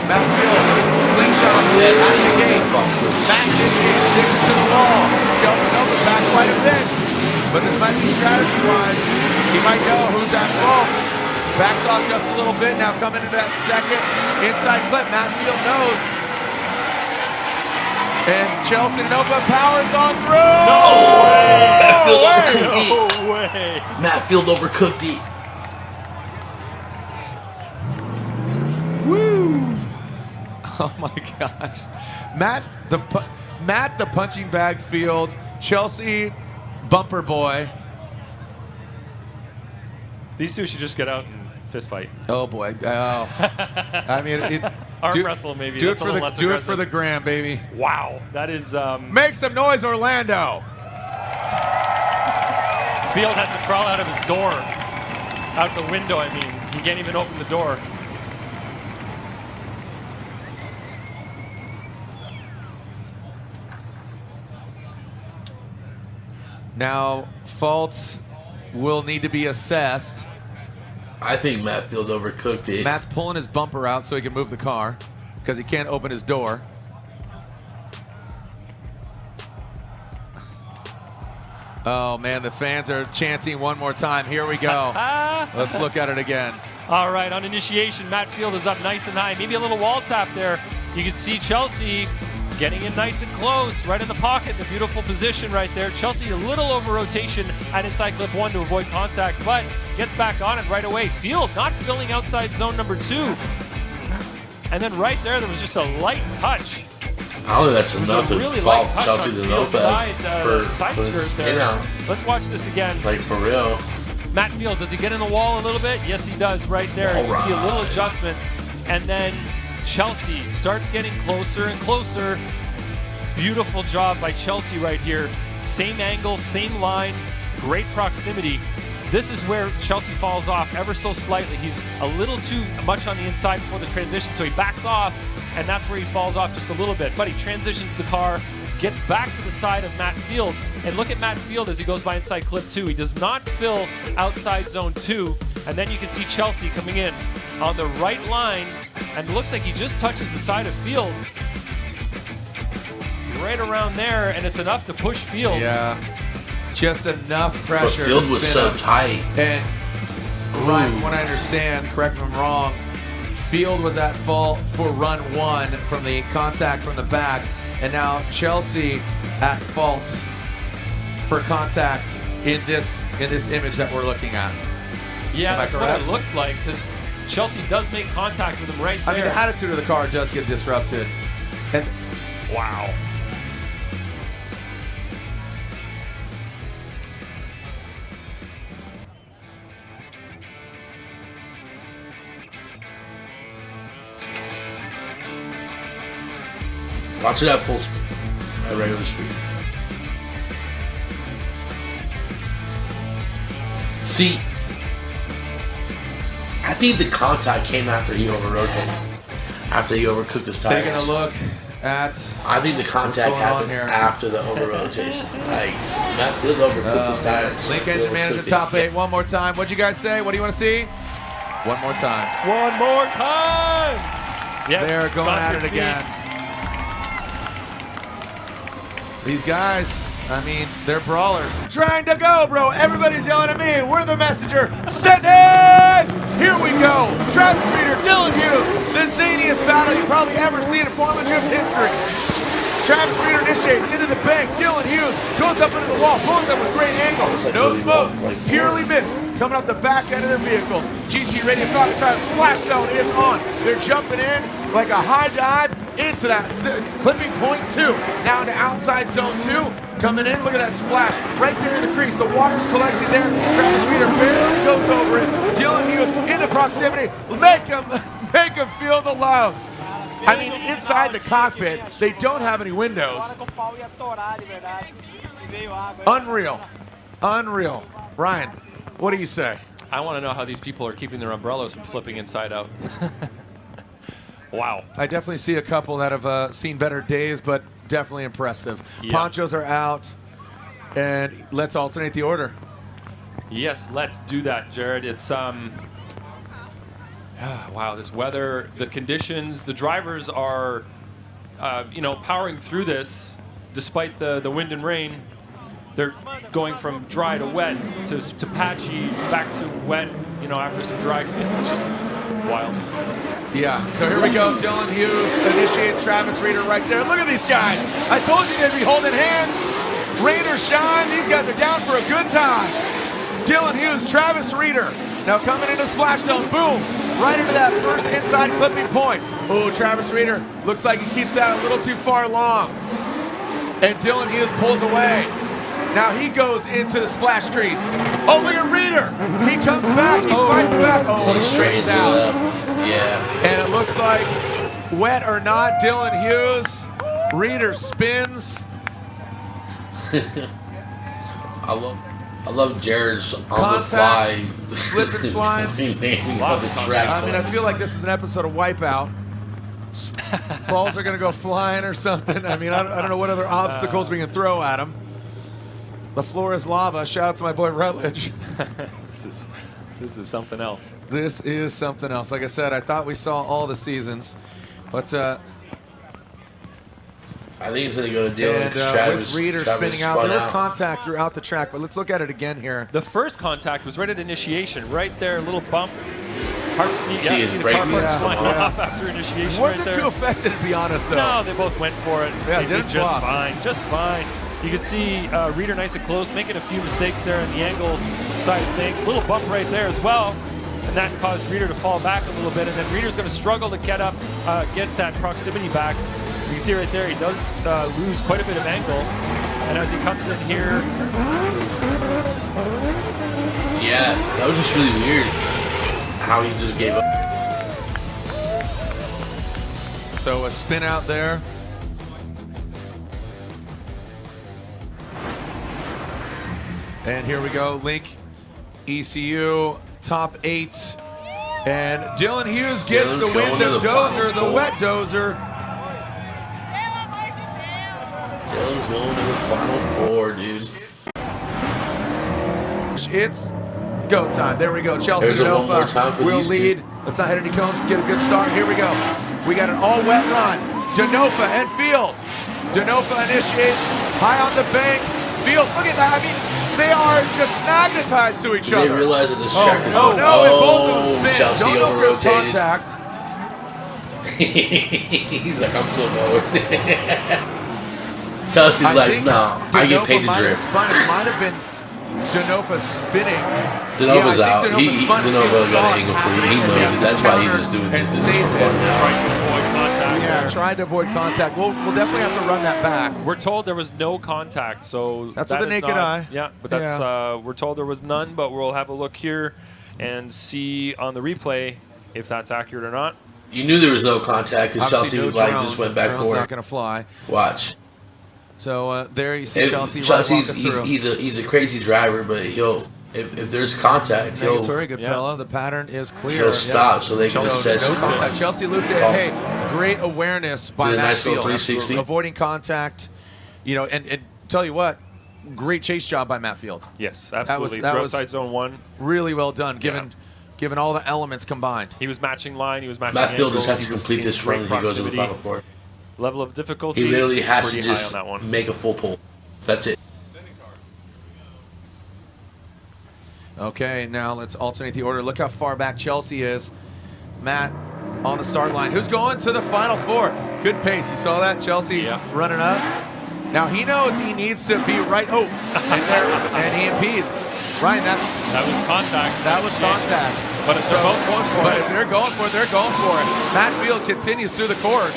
Matt Field, slingshot out of the gate. Matt sticks to the wall. Chelsea Denofa back quite a bit. But this might be strategy-wise. He might know who's at fault. Backs off just a little bit. Now coming into that second inside clip. Matt Field knows. And Chelsea Nova powers on through. No way! Matt Field overcooked it. No way! Matt Field overcooked it. Woo! Oh my gosh. Matt the punching bag Field, Chelsea bumper boy. These two should just get out and fist fight. Oh boy. Oh. I mean, Arm wrestle maybe. Do That's it a little less do it aggressive. for the gram, baby. Wow, that is. Make some noise, Orlando. Field has to crawl out of his door, out the window. I mean, he can't even open the door. Now, faults will need to be assessed. I think Matt Field overcooked it. Matt's pulling his bumper out so he can move the car because he can't open his door. Oh man, the fans are chanting one more time. Here we go. Let's look at it again. All right, on initiation, Matt Field is up nice and high. Maybe a little wall tap there. You can see Chelsea getting in nice and close, right in the pocket, the beautiful position right there. Chelsea a little over rotation at inside clip 1 to avoid contact, but gets back on it right away. Field not filling outside zone number 2. And then right there was just a light touch. I don't think that's enough to really fault light touch Chelsea on to Field's for side his skirt spin there. out. Let's watch this again. Like, for real. Matt Field, does he get in the wall a little bit? Yes, he does right there. You can see a little adjustment. And then Chelsea starts getting closer and closer. Beautiful job by Chelsea right here. Same angle, same line, great proximity. This is where Chelsea falls off ever so slightly. He's a little too much on the inside before the transition, so he backs off, and that's where he falls off just a little bit. But he transitions the car, gets back to the side of Matt Field, and look at Matt Field as he goes by inside clip 2. He does not fill outside zone 2, and then you can see Chelsea coming in on the right line, and it looks like he just touches the side of Field. Right around there, and it's enough to push Field. Yeah, just enough pressure. But Field was so tight. And Ryan, from what I understand, correct me if I'm wrong, Field was at fault for run 1 from the contact from the back, and now Chelsea at fault for contact in this image that we're looking at. Yeah, Am I that's what correct? it looks like, because Chelsea does make contact with him right there. I mean, the attitude of the car does get disrupted. And wow. Watch it at full speed, at regular speed. See, I think the contact came after he over-rotated, after he overcooked his tires. taking a look at I think the contact going on happened here? after the over-rotation. Like, Matt Field overcooked his tires. Link Engine Man in the top 8 one more time. What'd you guys say? What do you want to see? One more time. One more time! Yes, They're going stomp at your it feet. again. These guys, I mean, they're brawlers. Trying to go, bro. Everybody's yelling at me. We're the messenger. Send it! Here we go. Travis Streeter, Dylan Hughes. The zaniest battle you've probably ever seen in Formula Drift history. Travis Streeter initiates into the bank. Dylan Hughes goes up into the wall, pulls them with great angle. No smoke, purely missed. Coming up the back end of their vehicles. GT Radio Falcon Time splash zone is on. They're jumping in like a high dive into that clipping point 2. Now into outside zone 2. Coming in, look at that splash. Right there in the crease. The water's collecting there. Travis Streeter barely goes over it. Dylan Hughes in the proximity. Make him feel the love. I mean, inside the cockpit, they don't have any windows. Unreal. Unreal. Ryan, what do you say? I want to know how these people are keeping their umbrellas from flipping inside out. Wow. I definitely see a couple that have seen better days, but definitely impressive. Yeah. Ponchos are out, and let's alternate the order. Yes, let's do that, Jared. It's wow, this weather, the conditions, the drivers are powering through this despite the wind and rain. They're going from dry to wet to patchy, back to wet, after some dry. It's just wild. Yeah, so here we go. Dylan Hughes initiates Travis Reeder right there. Look at these guys. I told you they'd be holding hands. Rain or shine, these guys are down for a good time. Dylan Hughes, Travis Reeder. Now coming into splash zone, boom. Right into that first inside clipping point. Oh, Travis Reeder looks like he keeps that a little too far long. And Dylan Hughes pulls away. Now he goes into the splash crease. Oh, look at Reeder. He comes back, he fights back. Oh, he straightens out. Yeah. And it looks like, wet or not, Dylan Hughes. Reeder spins. I love Jared's on the fly. Slip and slides. I mean, I feel like this is an episode of Wipeout. Balls are going to go flying or something. I mean, I don't know what other obstacles we can throw at them. The floor is lava. Shout out to my boy Rutledge. This is something else. This is something else. Like I said, I thought we saw all the seasons, but I think it's going to go to Dylan. With Reeder spinning out, there was contact throughout the track, but let's look at it again here. The first contact was right at initiation, right there, a little bump. Hard to see his brake off after initiation. Wasn't too affected, to be honest, though. No, they both went for it. Yeah, they did just fine. You could see Reeder nice and close, making a few mistakes there on the angle side of things. Little bump right there as well, and that caused Reeder to fall back a little bit. And then Reeder's going to struggle to get up, get that proximity back. You can see right there, he does lose quite a bit of angle. And as he comes in here, yeah, that was just really weird how he just gave up. So a spin out there. And here we go, Link, ECU, top 8. And Dylan Hughes gets the window dozer, the wet dozer. Dylan's going to the Final Four, dude. It's go time. There we go. Chelsea Denofa will lead. Let's not hit any cones. Let's get a good start. Here we go. We got an all-wet run. Denofa and Field. Denofa initiates high on the bank. Field, look at that. I mean, they are just magnetized to each other. They realize that this track is no, and both of them spin. Chelsea Don't know if there's contact. He's like, I'm so low. Chelsea's like, no, I get paid to drift. It might have been Denofa spinning. Denofa's out. Denofa got an angle for you. He knows it. That's why he's just doing this. This is for fun now. Yeah, tried to avoid contact. We'll definitely have to run that back. We're told there was no contact, so that's with the naked eye. Yeah, but that's we're told there was none, but we'll have a look here and see on the replay if that's accurate or not. You knew there was no contact because Chelsea just went back for it. Not going to fly. Watch. So there you see Chelsea. He's a crazy driver, but if there's contact, he'll. Good fella. The pattern is clear. He'll stop so they can assess. Chelsea looped it. Hey, great awareness by Matt Field. 360. Avoiding contact. You know, and tell you what, great chase job by Matt Field. Yes, absolutely. That was outside zone 1. Really well done, given all the elements combined. He was matching line. He was matching. Matt Field just has to complete this run and he goes to the Final Four. Level of difficulty. He literally has to just make a full pull. That's it. Okay, now let's alternate the order. Look how far back Chelsea is. Matt on the start line. Who's going to the Final Four? Good pace. You saw that? Chelsea running up. Now he knows he needs to be right. Oh, and he impedes. Ryan, that was contact. That was contact. But if they're both going for it. If they're going for it, they're going for it. Matt Field continues through the course.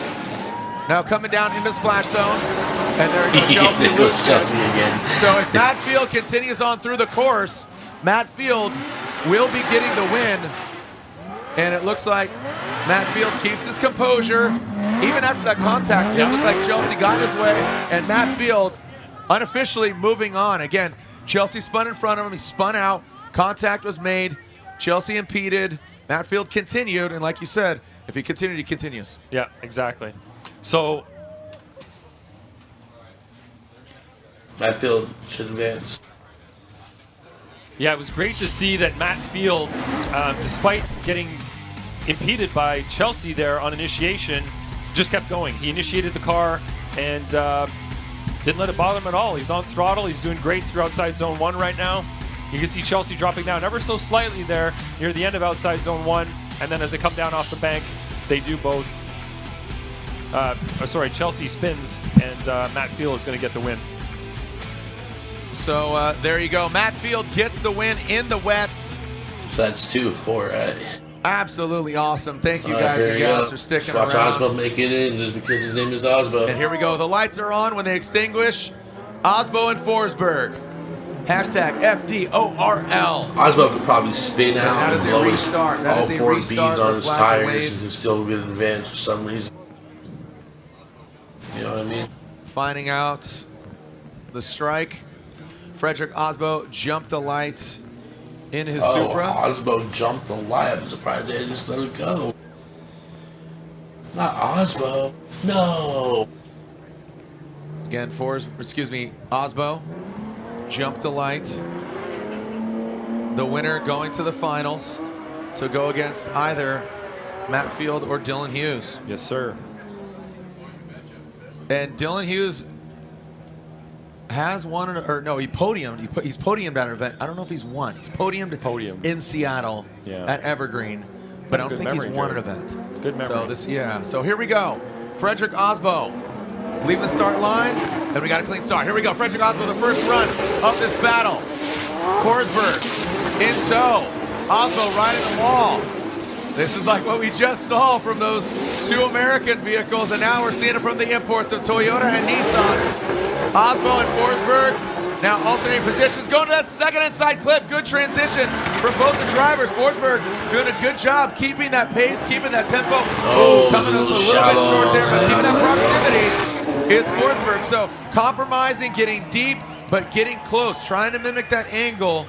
Now coming down into the splash zone. And there goes Chelsea again. So if Matt Field continues on through the course, Matt Field will be getting the win. And it looks like Matt Field keeps his composure. Even after that contact, it looked like Chelsea got his way. And Matt Field unofficially moving on. Again, Chelsea spun in front of him. He spun out. Contact was made. Chelsea impeded. Matt Field continued. And like you said, if he continued, he continues. Yeah, exactly. So Matt Field should advance. Yeah, it was great to see that Matt Field, despite getting impeded by Chelsea there on initiation, just kept going. He initiated the car and didn't let it bother him at all. He's on throttle. He's doing great through outside zone 1 right now. You can see Chelsea dropping down ever so slightly there near the end of outside zone 1. And then as they come down off the bank, they do both. Chelsea spins, and Matt Field is going to get the win. So there you go. Matt Field gets the win in the wets. So that's 2 of 4, right? Absolutely awesome. Thank you guys and gals for sticking Watch around. Osbo make it in just because his name is Osbo. And here we go. The lights are on. When they extinguish, Osbo and Forsberg. Hashtag FDORL. Osbo could probably spin out that and is a blow restart. That all is a 4 restart beads on for his Flash tires Wave. and he'll still get an advantage for some reason. You know what I mean? Finding out the strike. Frederick Osbo jumped the light in his Supra. Osbo jumped the light. I'm surprised they just let it go. Not Osbo. No. Again, Osbo jumped the light. The winner going to the finals to go against either Matt Field or Dylan Hughes. Yes, sir. And Dylan Hughes has won, he podiumed. He's podiumed at an event. I don't know if he's won. He's podiumed in Seattle at Evergreen, but I don't think he's won an event. Good memory. So here we go. Frederick Osbo leaving the start line, and we got a clean start. Here we go. Frederick Osbo, the first run of this battle. Forsberg in tow. Osbo riding the wall. This is like what we just saw from those 2 American vehicles, and now we're seeing it from the imports of Toyota and Nissan. Osbo and Forsberg now alternating positions, going to that second inside clip. Good transition for both the drivers. Forsberg doing a good job keeping that pace, keeping that tempo. Coming a little bit short there, but keeping that proximity is Forsberg. So compromising, getting deep, but getting close, trying to mimic that angle.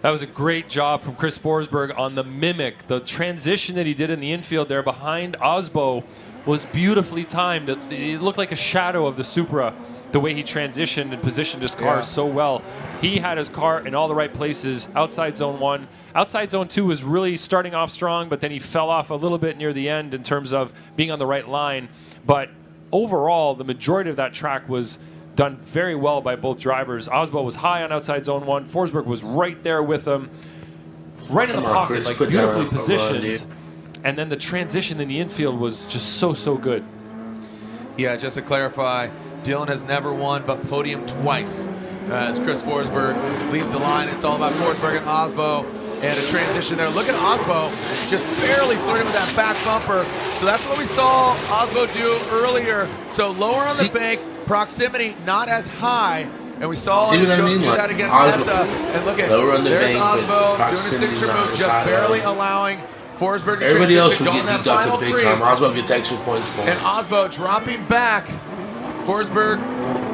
That was a great job from Chris Forsberg on the mimic. The transition that he did in the infield there behind Osbo was beautifully timed. It looked like a shadow of the Supra, the way he transitioned and positioned his car so well. He had his car in all the right places outside zone 1. Outside zone 2 was really starting off strong, but then he fell off a little bit near the end in terms of being on the right line. But overall, the majority of that track was done very well by both drivers. Osbo was high on outside zone 1. Forsberg was right there with him, right in the pocket, like beautifully positioned. And then the transition in the infield was just so good. Yeah, just to clarify, Dylan has never won but podium twice. As Chris Forsberg leaves the line, it's all about Forsberg and Osbo. And a transition there. Look at Osbo, just barely flirting with that back bumper. So that's what we saw Osbo do earlier. So lower on the bank, proximity not as high. And we saw him do that against Nessa. And look at, there's Osbo doing his signature move, just barely allowing Forsberg to everybody else would go get deducted big time. Osbo gets extra points for it. And Osbo dropping back. Forsberg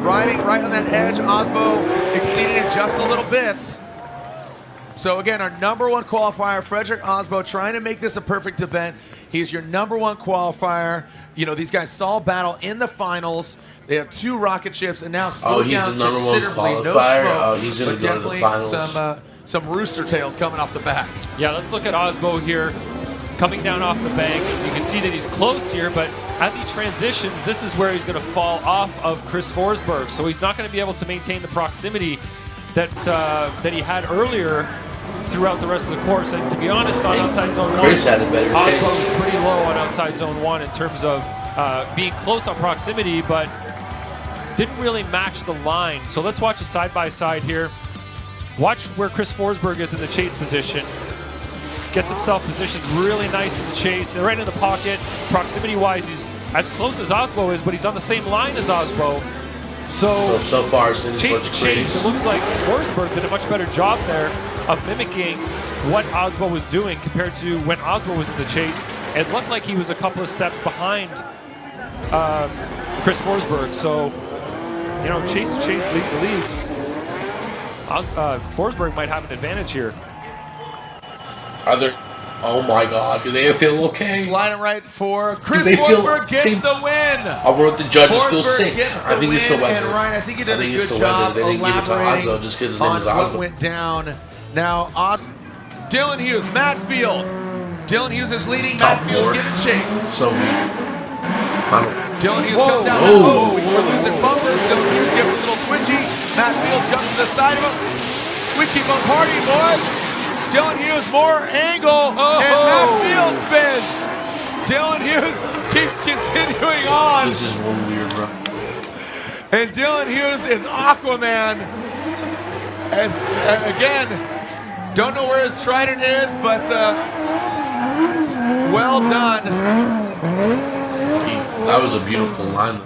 riding right on that edge. Osbo exceeding it just a little bit. So again, our #1 qualifier, Frederick Osbo, trying to make this a perfect event. He's your #1 qualifier. You know, these guys saw battle in the finals. They have 2 rocket ships, and now slowed down considerably. No smoke, he's going but to go to the finals. definitely some rooster tails coming off the back. Yeah, let's look at Osbo here, coming down off the bank. You can see that he's close here, but as he transitions, this is where he's going to fall off of Chris Forsberg. So he's not going to be able to maintain the proximity that he had earlier throughout the rest of the course. And to be honest, on outside zone 1, Chris had a better Osbo chase. was pretty low on outside zone 1 in terms of being close on proximity, but didn't really match the line. So let's watch a side-by-side here. Watch where Chris Forsberg is in the chase position. Gets himself positioned really nice in the chase, and right in the pocket. Proximity-wise, he's as close as Osbo is, but he's on the same line as Osbo. So far, since chase, it looks like Forsberg did a much better job there of mimicking what Osbo was doing compared to when Osbo was in the chase. It looked like he was a couple of steps behind Chris Forsberg. So, you know, chase to chase, lead to lead. Forsberg might have an advantage here. Oh my God, do they feel okay? Line it right for Chris Forsberg gets the win. I wrote the judges feel sick. I think it's the weather. And Ryan, I think he did a good job. They didn't give it to elaborating Osbo just because his name is on what Osbo. went down. Now, Dylan Hughes, Matt Field. Dylan Hughes is leading. Matt Field giving chase. So Dylan Hughes comes down. Oh, we're losing bumpers. Dylan Hughes giving a little twitchy. Matt Field jumps to the side of him. We keep on partying, boys. Dylan Hughes, more angle, and Matt Field spins. Dylan Hughes keeps continuing on. This is one weird run. And Dylan Hughes is Aquaman. As again, don't know where his trident is, but well done. That was a beautiful line.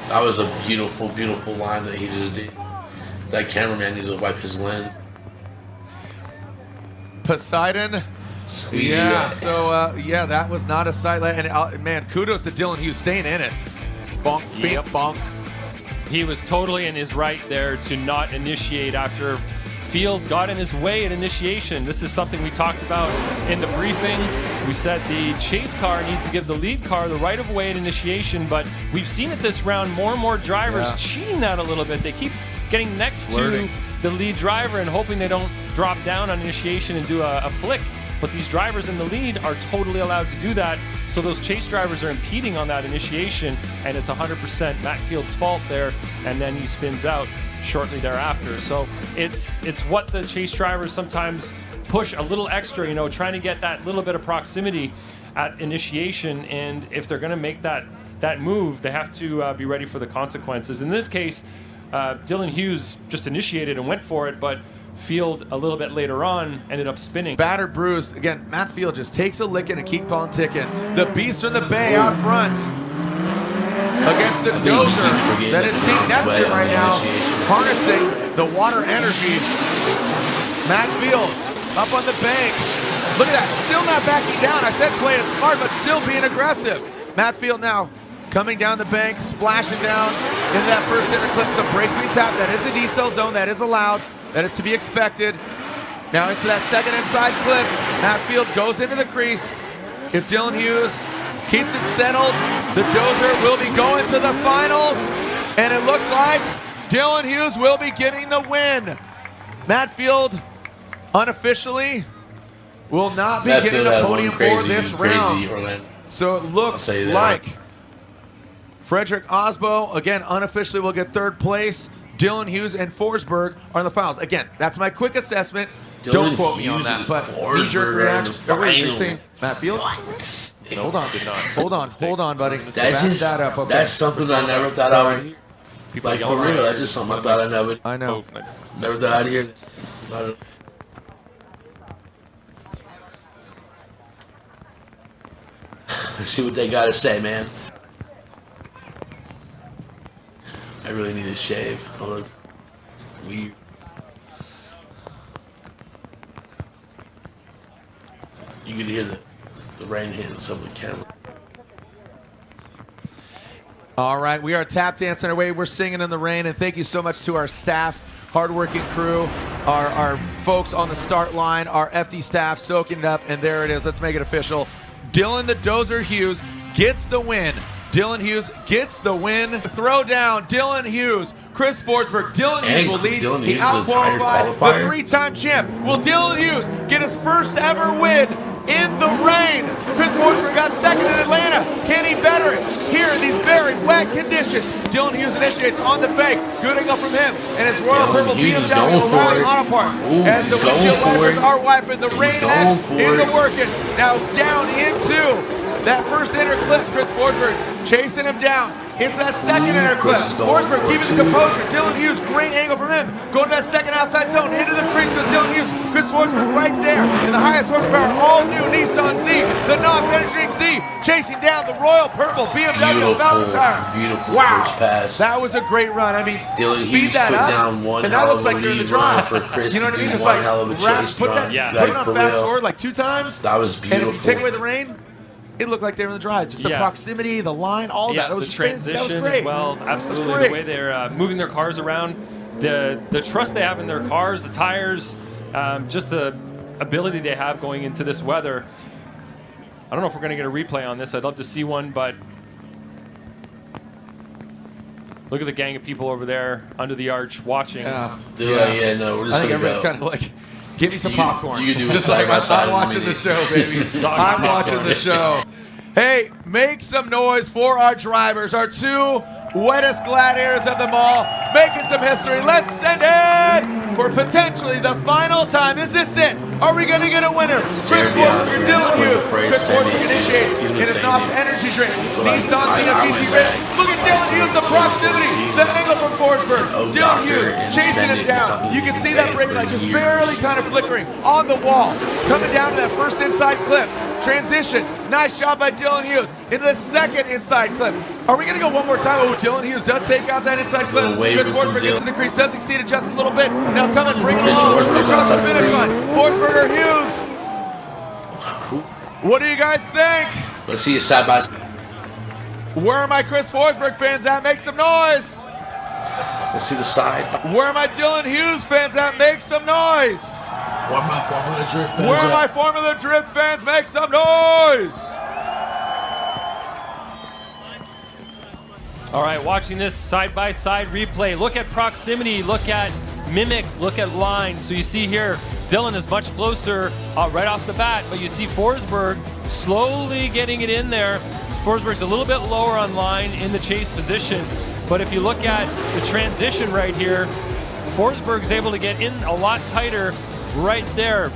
That was a beautiful, beautiful line that he just did. That cameraman needs to wipe his lens. Poseidon. Squeegee. Yeah, so yeah, that was not a sight. And man, kudos to Dylan Hughes staying in it. Bonk, Yep. bonk. He was totally in his right there to not initiate after Field got in his way at initiation. This is something we talked about in the briefing. We said the chase car needs to give the lead car the right of way at initiation, but we've seen it this round, more and more drivers cheating that a little bit. They keep getting next to the lead driver and hoping they don't drop down on initiation and do a flick. But these drivers in the lead are totally allowed to do that. So those chase drivers are impeding on that initiation, and it's 100% Matt Field's fault there, and then he spins out shortly thereafter. So it's what the chase drivers sometimes push a little extra, you know, trying to get that little bit of proximity at initiation, and if they're going to make that move, they have to be ready for the consequences. In this case, Dylan Hughes just initiated and went for it, but Field a little bit later on ended up spinning. Battered, bruised. Again, Matt Field just takes a licking and keep on ticking. The beast from the Bay out front against the dozer that is Team Neptune right now, harnessing the water energy. Matt Field up on the bank. Look at that, still not backing down. I said play it smart, but still being aggressive. Matt Field now coming down the bank, splashing down into that first interclip. Some brakes being tapped. That is a decel zone. That is allowed. That is to be expected. Now into that second inside clip. Matt Field goes into the crease. If Dylan Hughes keeps it settled, the dozer will be going to the finals. And it looks like Dylan Hughes will be getting the win. Matt Field, unofficially, will not be getting a podium for this round. So it looks like Frederick Osbo, again, unofficially will get third place. Dylan Hughes and Forsberg are in the finals. Again, that's my quick assessment. Don't quote me on that, but knee-jerk reaction. Matt Field? Hold on, buddy. That's something I never thought I would hear. Like, for real, that's just something I thought I never. I know. Never thought I'd hear. Let's see what they got to say, man. I really need a shave. I look weird. You can hear the rain hitting some of the camera. All right, we are tap dancing our way. We're singing in the rain, and thank you so much to our staff, hardworking crew, our folks on the start line, our FD staff soaking it up, and there it is. Let's make it official. Dylan the Dozer Hughes gets the win. Dylan Hughes gets the win. Throw down, Dylan Hughes, Chris Forsberg. Dylan Hughes will lead. He out-qualified the three-time champ. Will Dylan Hughes get his first ever win in the rain? Chris Forsberg got second in Atlanta. Can he better it here in these very wet conditions? Dylan Hughes initiates on the fake. Good angle from him and his royal purple BMW O'Reilly Auto Parts. As the windshield wipers are wiping, the rain is working. Now down into that first inner clip, Chris Forsberg chasing him down into that second inner clip. Forsberg keeping the composure. Dylan Hughes, great angle from him. Going to that second outside zone, into the crease with Dylan Hughes. Chris Forsberg right there in the highest horsepower, all new Nissan Z, the NOS Energy Z, chasing down the royal purple BMW Valentine. Beautiful first pass. That was a great run. I mean, Dylan speed Hughes that put up, down one and that looks like you're in the drive. for Chris. You know what I mean? Just one like hell of a chase put run. it on fast forward like 2 times. That was beautiful. And if you take away the rain, it looked like they were in the drive. Just the proximity, the line, all that. That was the transition that was great. as well. Absolutely, the way they're moving their cars around, the trust they have in their cars, the tires, just the ability they have going into this weather. I don't know if we're going to get a replay on this. I'd love to see one, but look at the gang of people over there under the arch watching. No, we're just I think everybody's kind of like, give me some popcorn. You can do just side by side. I'm watching the show, baby. I'm watching the show. Hey, make some noise for our drivers, our 2 wettest gladiators of them all, making some history. Let's send it for potentially the final time. Is this it? Are we going to get a winner? Chris Forsberg or Dylan Hughes? Chris Forsberg initiates in his Knox energy drink. Nissan CFPT race. Look at Dylan Hughes, the proximity. The angle from Forsberg. Dylan Hughes chasing him down. You can see that brake light just barely kind of flickering on the wall. Coming down to that first inside clip. Transition. Nice job by Dylan Hughes into the second inside clip. Are we going to go one more time? Oh, Dylan Hughes does take out that inside clip. Chris Forsberg gets in the crease, does exceed it just a little bit. Now coming, bring it along across the finish line. Forsberg or Hughes? What do you guys think? Let's see you side by side. Where are my Chris Forsberg fans at? Make some noise. Let's see the side. Where are my Dylan Hughes fans at? Make some noise. Where are my Formula Drift fans? Where are my Formula Drift fans? Make some noise. All right, watching this side-by-side replay. Look at proximity, look at mimic, look at line. So you see here, Dylan is much closer right off the bat, but you see Forsberg slowly getting it in there. Forsberg's a little bit lower on line in the chase position, but if you look at the transition right here, Forsberg's able to get in a lot tighter right there.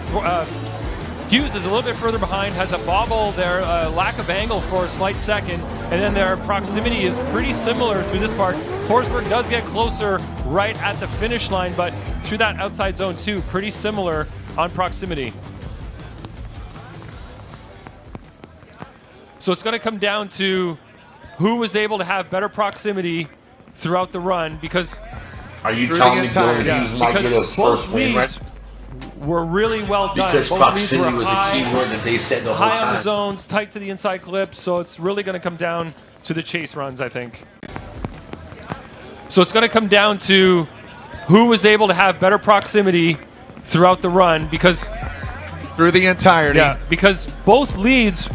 Hughes is a little bit further behind, has a bobble there, lack of angle for a slight second, and then their proximity is pretty similar through this part. Forsberg does get closer right at the finish line, but through that outside zone too, pretty similar on proximity. So it's going to come down to who was able to have better proximity throughout the run, because are you telling me Dylan Hughes might get his first win, right? Were really well done. Because both proximity was a key word that they said the whole time. High on the zones, tight to the inside clips, so it's really going to come down to the chase runs, I think. So it's going to come down to who was able to have better proximity throughout the run, because through the entirety. Yeah, because both leads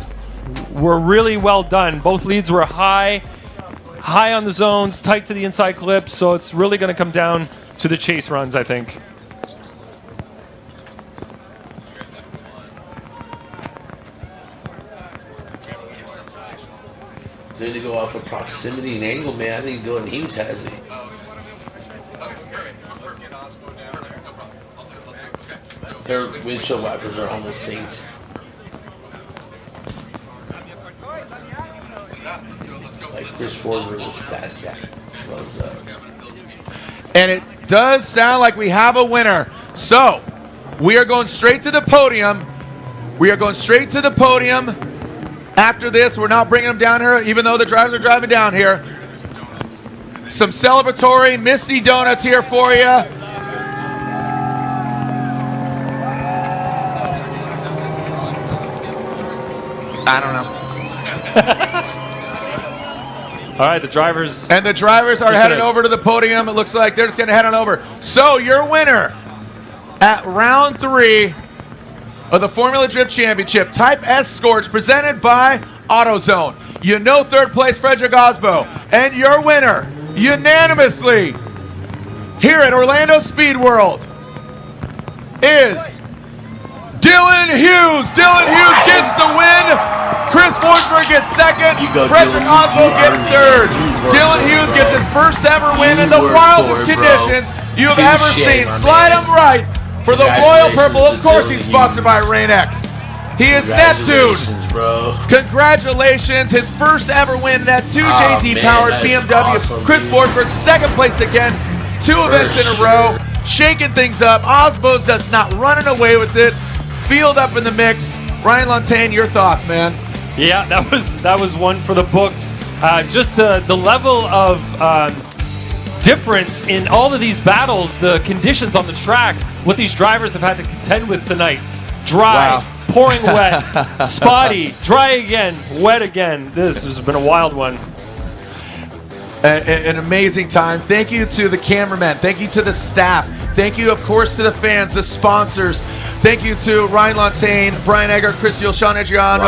were really well done. Both leads were high on the zones, tight to the inside clips, so it's really going to come down to the chase runs, I think. So to go off of proximity and angle, man, I think Dylan Hughes has it. Their windshield wipers are almost synced. Like Chris Forsberg was fast guy. Slows up. And it does sound like we have a winner. So we are going straight to the podium. We are going straight to the podium. After this, we're not bringing them down here, even though the drivers are driving down here. Some celebratory Misty Donuts here for you. I don't know. All right, the drivers. And the drivers are heading over to the podium. It looks like they're just going to head on over. So your winner at round 3 of the Formula Drift Championship, Type S Scorch, presented by AutoZone. You know third place, Frederick Osbo. And your winner, unanimously, here at Orlando Speed World, is Dylan Hughes. Dylan Hughes gets the win. Chris Forsberg gets second. Frederick Osbo gets third. Dylan Hughes gets his first ever win in the wildest conditions you've ever seen. Slide him right. For the Royal Purple, of course, he's sponsored by Rain-X. He is Neptune. Bro. Congratulations, his first ever win, that 2 JT-powered BMW. Awesome, Chris Forsberg, second place again, 2 events in a row, shaking things up. Osbo's just not running away with it. Field up in the mix. Ryan Lantain, your thoughts, man? Yeah, that was one for the books. Just the level of difference in all of these battles, the conditions on the track, what these drivers have had to contend with tonight. Dry, pouring wet, spotty, dry again, wet again. This has been a wild one. An amazing time. Thank you to the cameramen. Thank you to the staff. Thank you, of course, to the fans, the sponsors. Thank you to Ryan Lantain, Brian Egger, Chris Yule, Sean Adriano,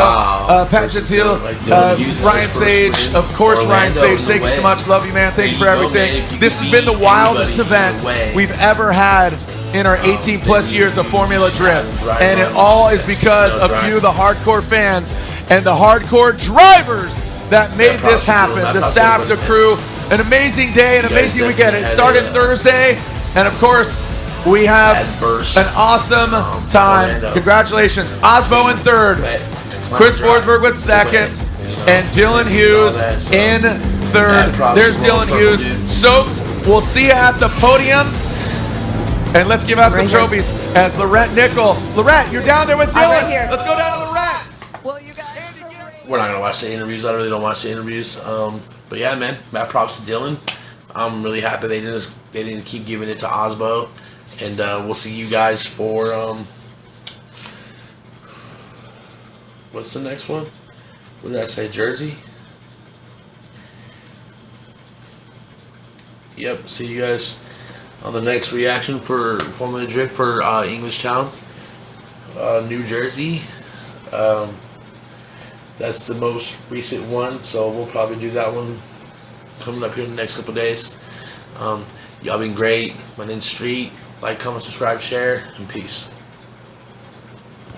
Pat Gentile, Ryan Sage, of course, Ryan Sage. Thank you so much. Love you, man. Thank you for everything. This has been the wildest event we've ever had in our 18-plus years of Formula Drift. And it all is because of you, the hardcore fans, and the hardcore drivers that made this happen. The staff, the crew, an amazing day, an amazing weekend. It started Thursday, and of course, we have Adverse. an awesome time. Orlando. Congratulations. Osbo in third. Chris Forsberg with second. And Dylan Hughes in third. There's Dylan Hughes. Soaked. We'll see you at the podium. And let's give out some trophies as Lorette Nickel. Lorette, you're down there with Dylan. Right here. Let's go down to Lorette. Well, you guys. We're not gonna watch the interviews. I really don't watch the interviews. But yeah, man, mad props to Dylan. I'm really happy they didn't keep giving it to Osbo. And we'll see you guys for what's the next one? What did I say? Jersey? Yep. See you guys on the next reaction for Formula Drift for Englishtown, New Jersey. That's the most recent one, so we'll probably do that one coming up here in the next couple of days. Y'all been great. My name's Street. Like, comment, subscribe, share, and peace.